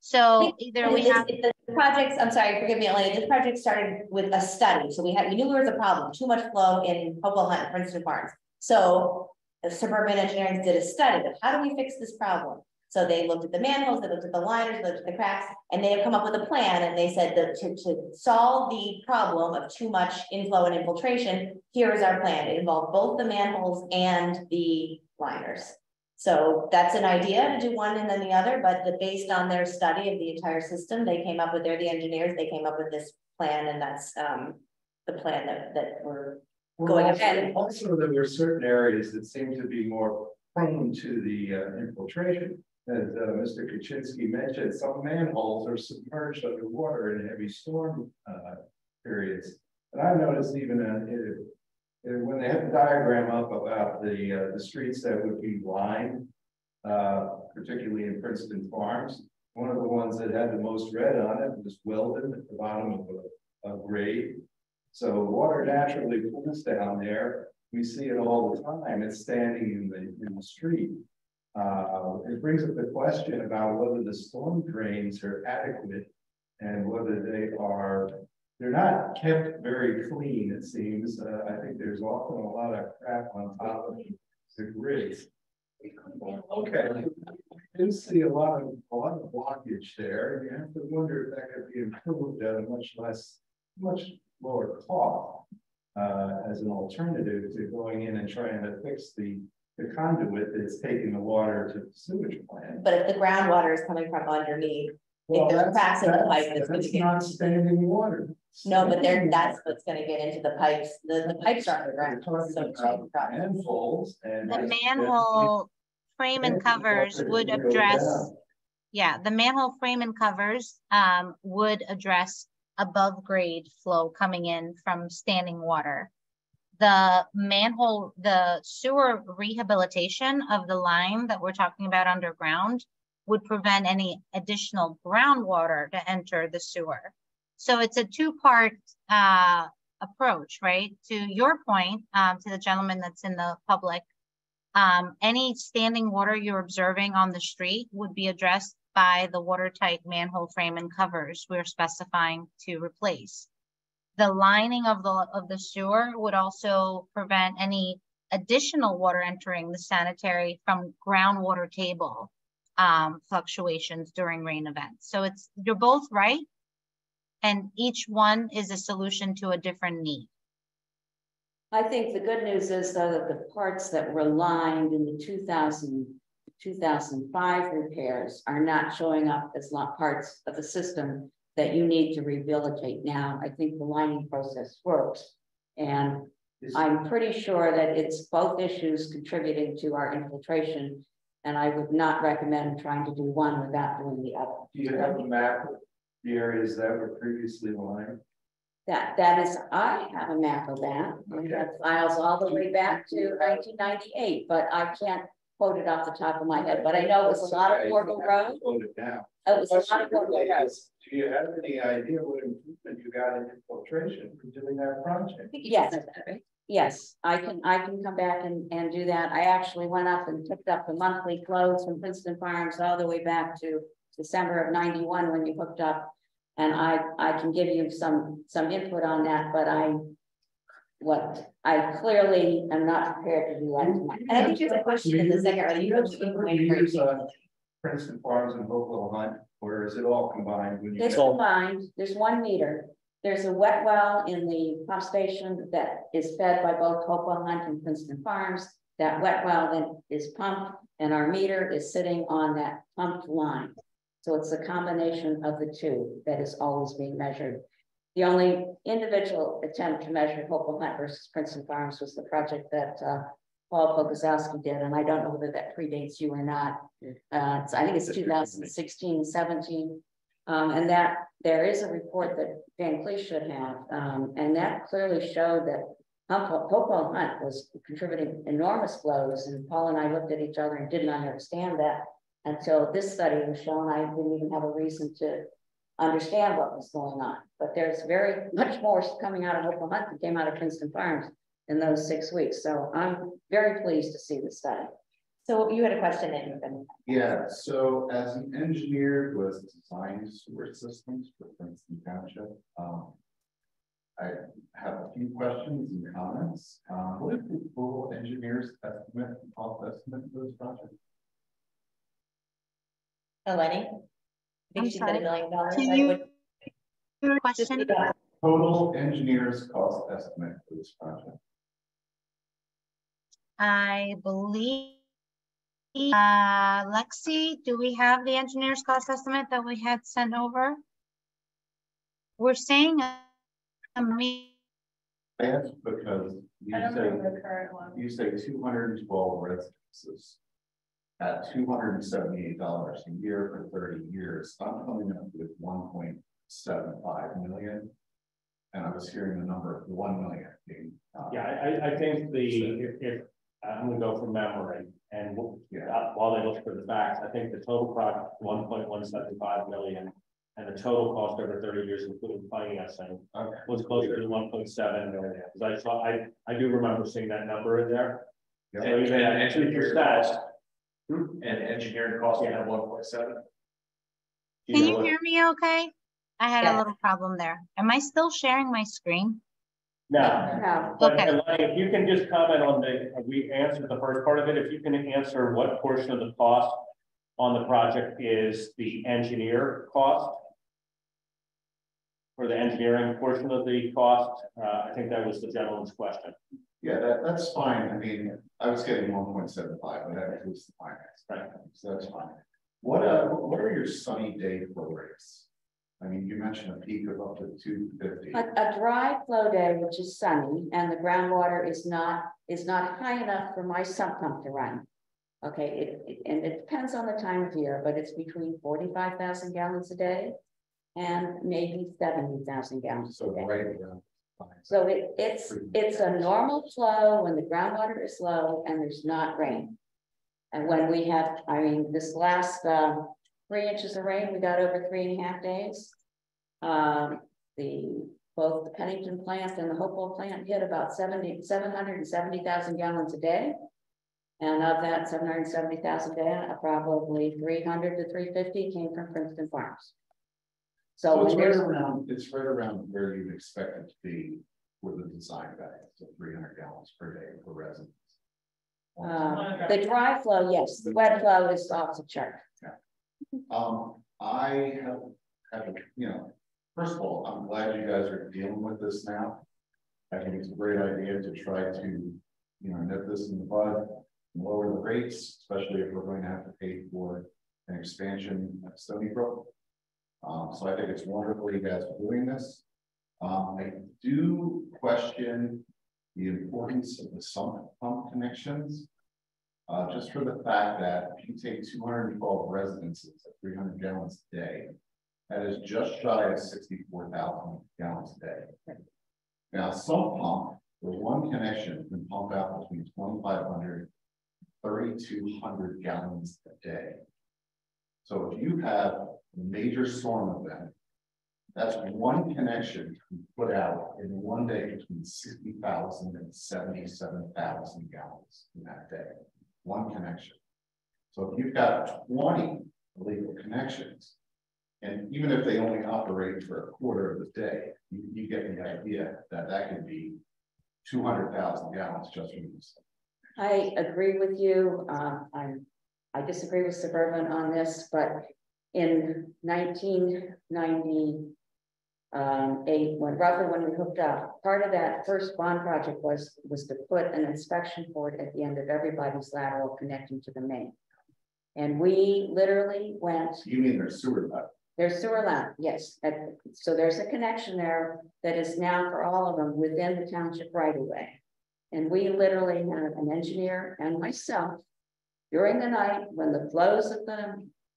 So either we have the projects, I'm sorry, forgive me, Elaine, this project started with a study. So we knew there was a problem, too much flow in Hopewell Hunt and Princeton Farms. So the Suburban Engineering did a study of how do we fix this problem? So they looked at the manholes, they looked at the liners, looked at the cracks, and they have come up with a plan. And they said that to solve the problem of too much inflow and infiltration, here is our plan. It involved both the manholes and the liners. So that's an idea to do one and then the other, but based on their study of the entire system, they came up with, they're the engineers, they came up with this plan, and that's the plan that we're going ahead. Also, there were certain areas that seem to be more prone to the infiltration. As Mr. Kaczynski mentioned, some manholes are submerged underwater in heavy storm periods. And I've noticed even when they have a diagram up about the streets that would be lined, particularly in Princeton Farms, one of the ones that had the most red on it was Weldon at the bottom of a grade. So water naturally pools down there. We see it all the time. It's standing in the street. It brings up the question about whether the storm drains are adequate and whether they're not kept very clean, it seems. I think there's often a lot of crap on top of the grids. Okay, I do see a lot of blockage there. You have to wonder if that could be improved at a much lower cost as an alternative to going in and trying to fix the conduit that's taking the water to the sewage plant. But if the groundwater is coming from underneath, well, if there's cracks in the pipe, that's not standing water. No, but that's what's going to get into the pipes. The pipes are underground. Manholes and the manhole frame and covers would address. Yeah, the manhole frame and covers would address above grade flow coming in from standing water. The manhole, the sewer rehabilitation of the line that we're talking about underground would prevent any additional groundwater to enter the sewer. So it's a two-part approach, right? To your point, to the gentleman that's in the public, any standing water you're observing on the street would be addressed by the watertight manhole frame and covers we're specifying to replace. The lining of the sewer would also prevent any additional water entering the sanitary from groundwater table fluctuations during rain events. So you're both right, and each one is a solution to a different need. I think the good news is, though, that the parts that were lined in the 2005 repairs are not showing up as parts of the system that you need to rehabilitate now. I think the lining process works. And I'm pretty sure that it's both issues contributing to our infiltration. And I would not recommend trying to do one without doing the other. Do you have a map of the areas that were previously lined? That is, I have a map of that. We have files all the way back to 1998, but I can't quote it off the top of my head, but I know it was a lot of Orville Road. It was a lot of Orville Road. Do you have any idea what improvement you got in infiltration from doing that project? Yes, yes, I can come back and do that. I actually went up and picked up the monthly flows from Princeton Farms all the way back to December of 91 when you hooked up. And I can give you some input on that, but I clearly am not prepared to do that tonight. And I think there's a question in the second, are you Princeton Farms and Hopewell Hunt, or is it all combined? It's combined. There's 1 meter. There's a wet well in the pump station that is fed by both Hopewell Hunt and Princeton Farms. That wet well then is pumped, and our meter is sitting on that pumped line. So it's a combination of the two that is always being measured. The only individual attempt to measure Hopewell Hunt versus Princeton Farms was the project that Paul Pogosowski did, and I don't know whether that predates you or not. I think it's 2016, 17. And that there is a report that Van Cleese should have, and that clearly showed that Hopewell Hunt was contributing enormous flows, and Paul and I looked at each other and did not understand that until this study was shown. I didn't even have a reason to understand what was going on, but there's very much more coming out of Hopewell Hunt that came out of Princeton Farms in those 6 weeks. So I'm very pleased to see the study. So you had a question that you've been. Yeah, so as an engineer who has designed sewer systems for Princeton Township, I have a few questions and comments. What is the full engineer's estimate, cost estimate for this project? Lenny? I think she said $1 million. Can you question? Total engineer's cost estimate for this project. I believe, Lexi, do we have the engineer's cost estimate that we had sent over? We're saying That's because you say 212 residences at $278 a year for 30 years. I'm coming up with 1.75 million. And I was hearing the number of 1 million being, I think if I'm gonna go from memory, and while they look for the facts, I think the total project 1.175 million, and the total cost over 30 years, including financing, was closer to 1.7 million. Because I do remember seeing that number in there. Yeah. So even at 2%, and engineering cost at 1.7. can you hear me okay? I had a little problem there. Am I still sharing my screen? No. But Okay. if you can just comment on we answered the first part of it. If you can answer what portion of the cost on the project is the engineer cost, or the engineering portion of the cost. I think that was the gentleman's question. Yeah, that's fine. I mean, I was getting 1.75, but that includes the finance, right? So that's fine. What are your sunny day flow rates? I mean, you mentioned a peak of up to 250. A dry flow day, which is sunny, and the groundwater is not high enough for my sump pump to run. Okay, and it depends on the time of year, but it's between 45,000 gallons a day and maybe 70,000 gallons a day. Right around. So it's a normal flow when the groundwater is low and there's not rain. And when we have, I mean, this last 3 inches of rain, we got over 3.5 days. Both the Pennington plant and the Hopewell plant hit about 770,000 gallons a day. And of that 770,000 a day, probably 300 to 350 came from Princeton Farms. So it's right around where you'd expect it to be with the design value, so 300 gallons per day for residents. The dry flow, yes. The wet flow is off the chart. Yeah. I have, first of all, I'm glad you guys are dealing with this now. I think it's a great idea to try to, nip this in the bud and lower the rates, especially if we're going to have to pay for an expansion at Stony Brook. So I think it's wonderful you guys are doing this. I do question the importance of the sump pump connections. Just for the fact that if you take 212 residences at 300 gallons a day, that is just shy of 64,000 gallons a day. Now, sump pump, with one connection, can pump out between 2,500 and 3,200 gallons a day. So if you have a major storm event, that's one connection you put out in one day between 60,000 and 77,000 gallons in that day. One connection. So if you've got 20 illegal connections, and even if they only operate for a quarter of the day, you get the idea that that could be 200,000 gallons just from this. I agree with you. I disagree with Suburban on this, but in 1998, when we hooked up, part of that first bond project was to put an inspection port at the end of everybody's lateral connecting to the main. And we literally went. You mean there's sewer line? There's sewer line, yes. So there's a connection there that is now for all of them within the township right away. And we literally had an engineer and myself during the night when the flows of the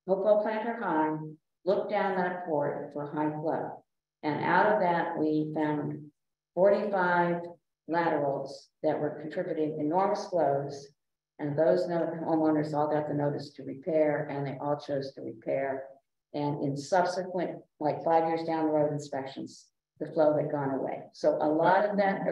Hopewell plant are high, look down that port for high flow. And out of that, we found 45 laterals that were contributing enormous flows. And those homeowners all got the notice to repair, and they all chose to repair. And in subsequent, like 5 years down the road inspections, the flow had gone away. So a lot of that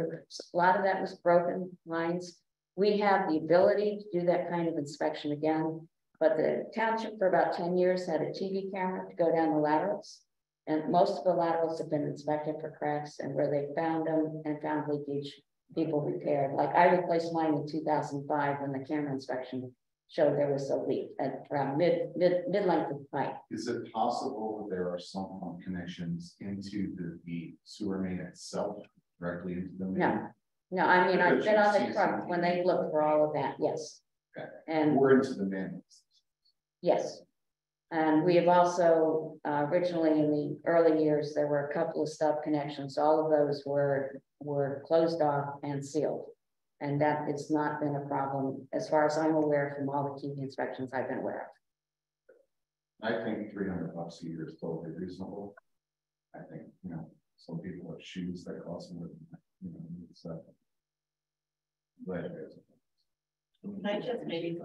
was broken lines. We have the ability to do that kind of inspection again, but the township for about 10 years had a TV camera to go down the laterals. And most of the laterals have been inspected for cracks, and where they found them and found leakage, people repaired. Like I replaced mine in 2005 when the camera inspection showed there was a leak at around mid-length of pipe. Is it possible that there are some pump connections into the sewer main itself, directly into the main? No, I mean, I've been on the truck when they look for all of that, yes. Okay. And we're into the main. yes. And we have also, originally in the early years, there were a couple of stub connections. All of those were closed off and sealed. And that has not been a problem, as far as I'm aware, from all the TV inspections I've been aware of. I think $300 a year is totally reasonable. I think, some people have shoes that cost more than that, so. Glad you guys. I just maybe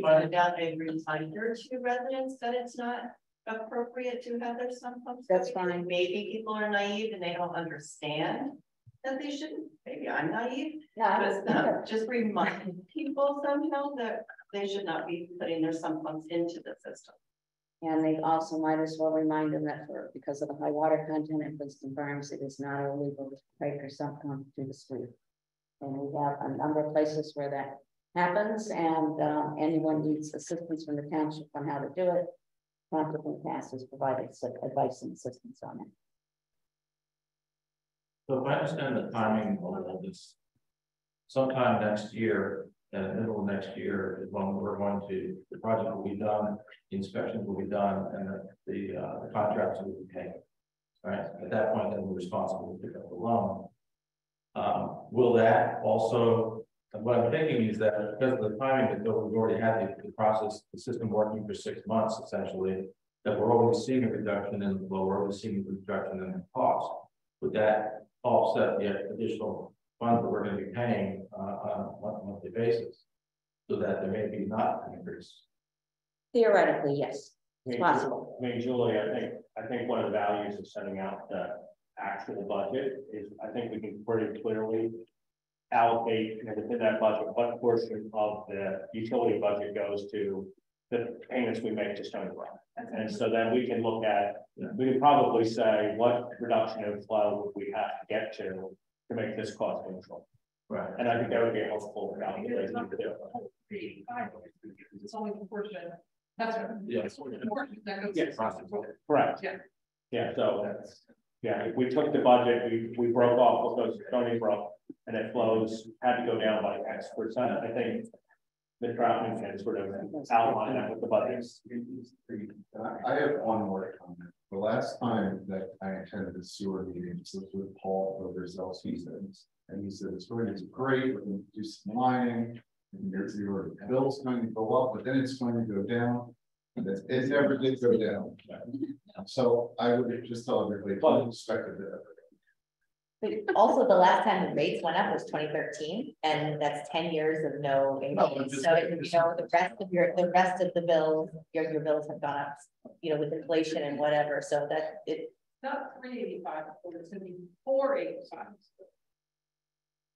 find out a reminder to residents that it's not appropriate to have their sump pumps. That's fine. Maybe people are naive and they don't understand that they shouldn't. Maybe I'm naive. Yeah. But just remind people somehow that they should not be putting their sump pumps into the system. And they also might as well remind them that because of the high water content in Princeton Farms, it is not illegal to take your sump pump to the street. And we have a number of places where that happens, and anyone needs assistance from the township on how to do it. Competent Pass has provided advice and assistance on it. So if I understand the timing of all of this, sometime next year, middle of next year is when we're going to, the project will be done, the inspections will be done, and the contracts will be paid. Right? At that point, then we're responsible to pick up the loan. Will that also, what I'm thinking is that because of the timing that we've already had the process, the system working for 6 months, essentially, that we're already seeing a reduction in the flow, we're already seeing a reduction in the cost. Would that offset the additional funds that we're going to be paying on a monthly basis, so that there may be not an increase? Theoretically, yes, it's possible. I mean, Julie, I think one of the values of sending out the actual budget is I think we can pretty clearly allocate within that budget what portion of the utility budget goes to the payments we make to Stony Brook. And so then we can look at, we can probably say what reduction of flow would we have to get to make this cost neutral. Right. And I think that would be a helpful calculation to do. It's only proportionate. That's what. Yes. That goes. Yes. Correct. Yeah. Yeah. So yeah, if we took the budget, we broke off what goes to Stony Brook, and it flows had to go down by X%. I think the Troutman can sort of outline that with the budgets. I have one more comment. the last time that I attended the sewer meeting, this was with Paul over Zelsey's, and he said, it's going to be great, we're going to do some mining, and your bill's going to go up, but then it's going to go down. And it never did go down. So I would just tell everybody, don't expect it to. But also, the last time the rates went up was 2013, and that's 10 years of no increase. So you know, the rest of the bills, your bills have gone up, you know, with inflation and whatever. So that it Not 385, it's gonna be 485.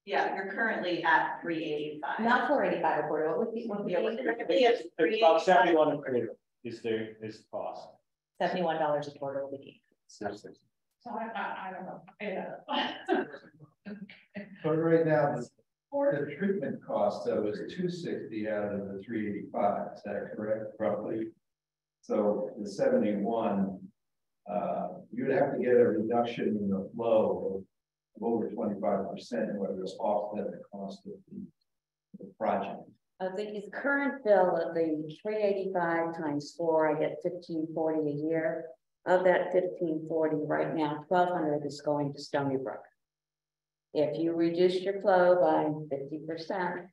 Yeah, you're currently at 385. not 485 a quarter. What would be It's about 71 a quarter is the cost. $71 a quarter will be. So I don't know. Yeah. But right now, the treatment cost though is 260 out of the 385, is that correct, roughly? So the 71, you'd have to get a reduction in the flow of over 25% in order to offset the cost of the project. I think his current bill of the 385 times 4, I get 1540 a year. Of that 1540 right now, 1200 is going to Stony Brook. If you reduce your flow by 50%,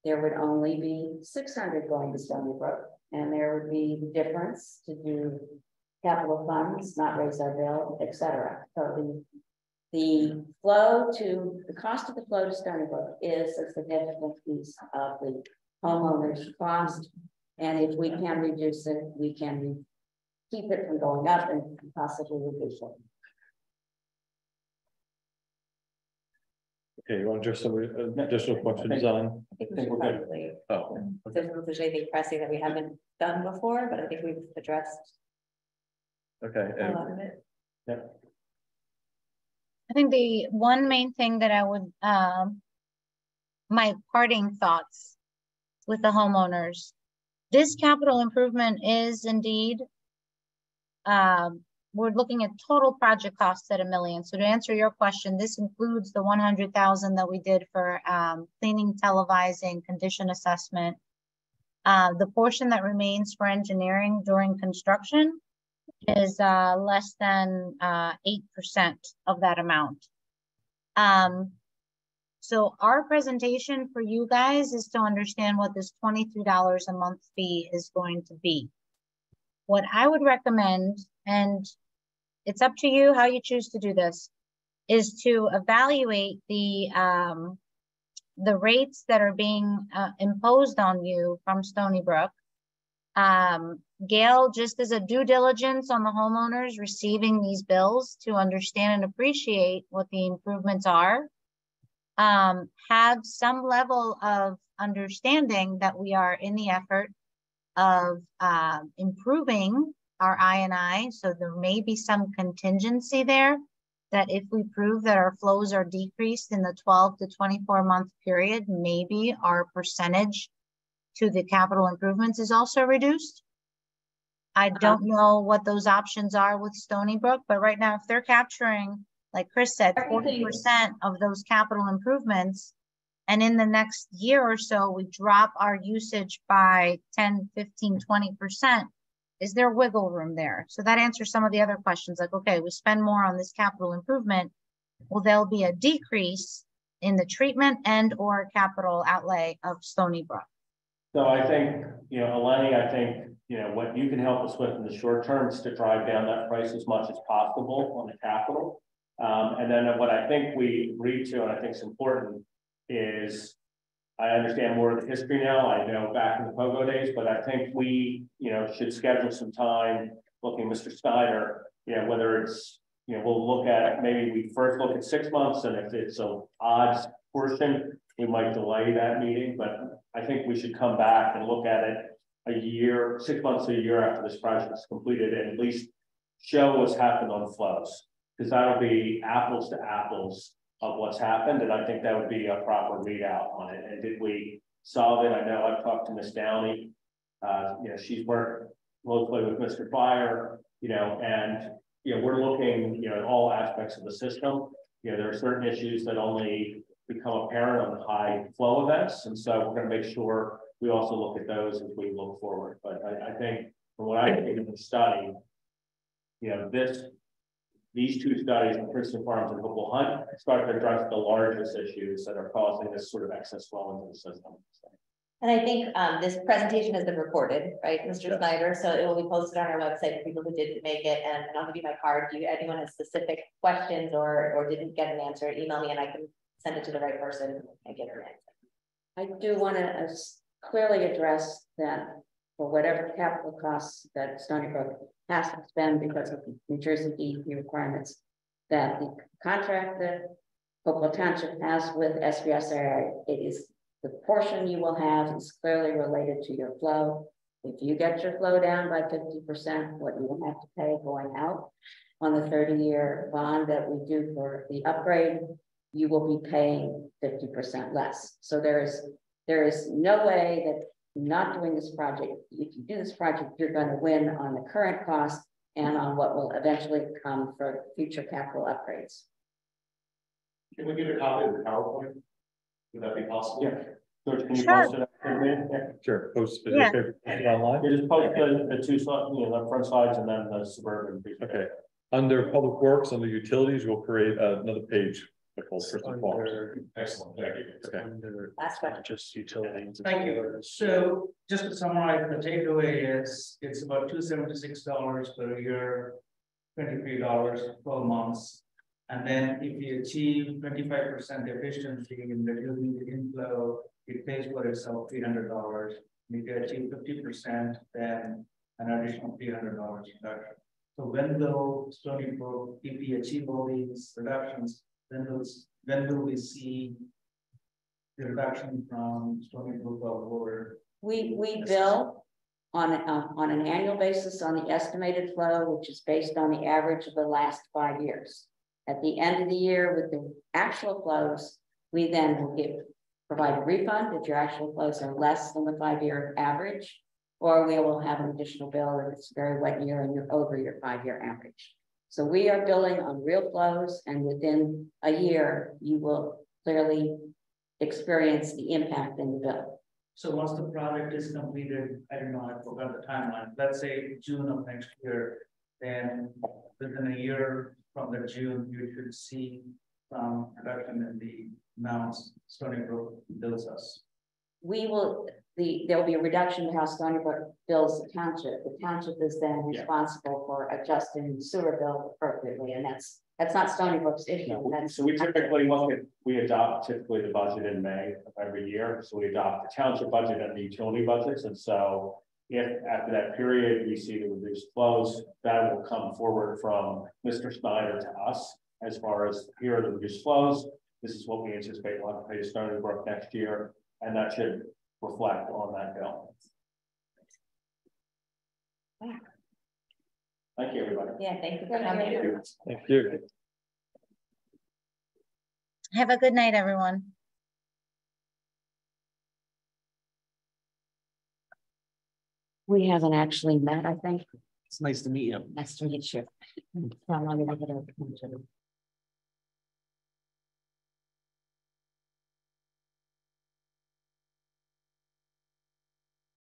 there would only be 600 going to Stony Brook, and there would be the difference to do capital funds, not raise our bill, etc. So the cost of the flow to Stony Brook is a significant piece of the homeowner's cost, and if we can reduce it, we can keep it from going up and possibly reduce it. Okay, you want to address some additional questions on? I think we're probably. Oh, There's anything pressing that we haven't done before, but I think we've addressed okay. a lot of it. Yeah. I think the one main thing that I would, my parting thoughts with the homeowners, this capital improvement is indeed, we're looking at total project costs at $1 million. So to answer your question, this includes the 100,000 that we did for cleaning, televising, condition assessment. The portion that remains for engineering during construction is less than 8% of that amount. So our presentation for you guys is to understand what this $23 a month fee is going to be. What I would recommend, and it's up to you how you choose to do this, is to evaluate the rates that are being imposed on you from Stony Brook. Gail, just as a due diligence on the homeowners receiving these bills to understand and appreciate what the improvements are, have some level of understanding that we are in the effort of improving our I&I. So there may be some contingency there that if we prove that our flows are decreased in the 12 to 24 month period, maybe our percentage to the capital improvements is also reduced. I don't know what those options are with Stony Brook, but right now, if they're capturing, like Chris said, 40% of those capital improvements, and in the next year or so, we drop our usage by 10, 15, 20%, is there wiggle room there? So that answers some of the other questions, like, okay, we spend more on this capital improvement. Will there be a decrease in the treatment and or capital outlay of Stony Brook? So I think, Eleni, I think, what you can help us with in the short term is to drive down that price as much as possible on the capital. And then what I think we agreed to, and I think is important, is I understand more of the history now. I know back in the Pogo days, but I think we, should schedule some time looking, Mr. Snyder, whether it's, we'll look at, maybe we first look at 6 months, and if it's an odds portion, we might delay that meeting, but I think we should come back and look at it a year, 6 months to a year after this project is completed, and at least show what's happened on flows, because that'll be apples to apples of what's happened, and I think that would be a proper readout on it. And did we solve it? I know I've talked to Miss Downey. She's worked closely with Mr. Fire, and we're looking, at all aspects of the system. There are certain issues that only become apparent on high flow events, and so we're going to make sure we also look at those as we look forward. But I think from what I think in the study, these two studies, Princeton Farms and Hopewell Hunt, start to address the largest issues that are causing this sort of excess flow into the system. And I think this presentation has been recorded, right, Mr. Yes. Snyder? So it will be posted on our website for people who didn't make it. And I'll give you my card. If anyone has specific questions or didn't get an answer, email me and I can send it to the right person and get an answer. I do want to clearly address that for whatever capital costs that Stony Brook has to spend because of the New Jersey DEP requirements, that the contract that Hopewell Township has with SBSI, it is the portion you will have is clearly related to your flow. If you get your flow down by 50%, what you will have to pay going out on the 30-year bond that we do for the upgrade, you will be paying 50% less. So there is no way that not doing this project, if you do this project, you're going to win on the current cost and on what will eventually come for future capital upgrades. Can we get a copy of the PowerPoint? Would that be possible? Yeah. George, can you Sure. post it? Yeah. Sure. Post it Yeah. online. You just post the two slides, the front slides and then the suburban. Okay. Under Public Works, under Utilities, we'll create another page called Princeton Farms. Excellent. Thank you. Okay. Last question. Just utilities. Thank you. So just to summarize, the takeaway is it's about $276 per year, $23 per month. And then if you achieve 25% efficiency in reducing the inflow, it pays for itself $300. If you achieve 50%, then an additional $300 reduction. So when will Stony Brook, if we achieve all these reductions, then when will we see the reduction from Stony Brook over? We bill on an annual basis on the estimated flow, which is based on the average of the last 5 years. At the end of the year with the actual flows, we then will provide a refund if your actual flows are less than the 5-year average, or we will have an additional bill if it's a very wet year and you're over your 5-year average. So we are billing on real flows, and within a year, you will clearly experience the impact in the bill. So once the project is completed, I don't know, I forgot the timeline, let's say June of next year, then within a year from the June, you should see some reduction in the amounts Stony Brook bills us. We will, there will be a reduction in how Stony Brook bills the township. The township is then responsible for adjusting the sewer bill appropriately, and that's not Stony Brook's issue. No, so we typically adopt the budget in May of every year. So we adopt the township budget and the utility budgets. And so if after that period we see the reduced flows, that will come forward from Mr. Snyder to us as far as here are the reduced flows. This is what we anticipate we'll have to pay to Stony Brook next year, and that should reflect on that bill. Thank you, everybody. Yeah, thank you for coming. Thank you. Have a good night, everyone. We haven't actually met, I think. It's nice to meet you. Nice to meet you. How long have I been able to come to?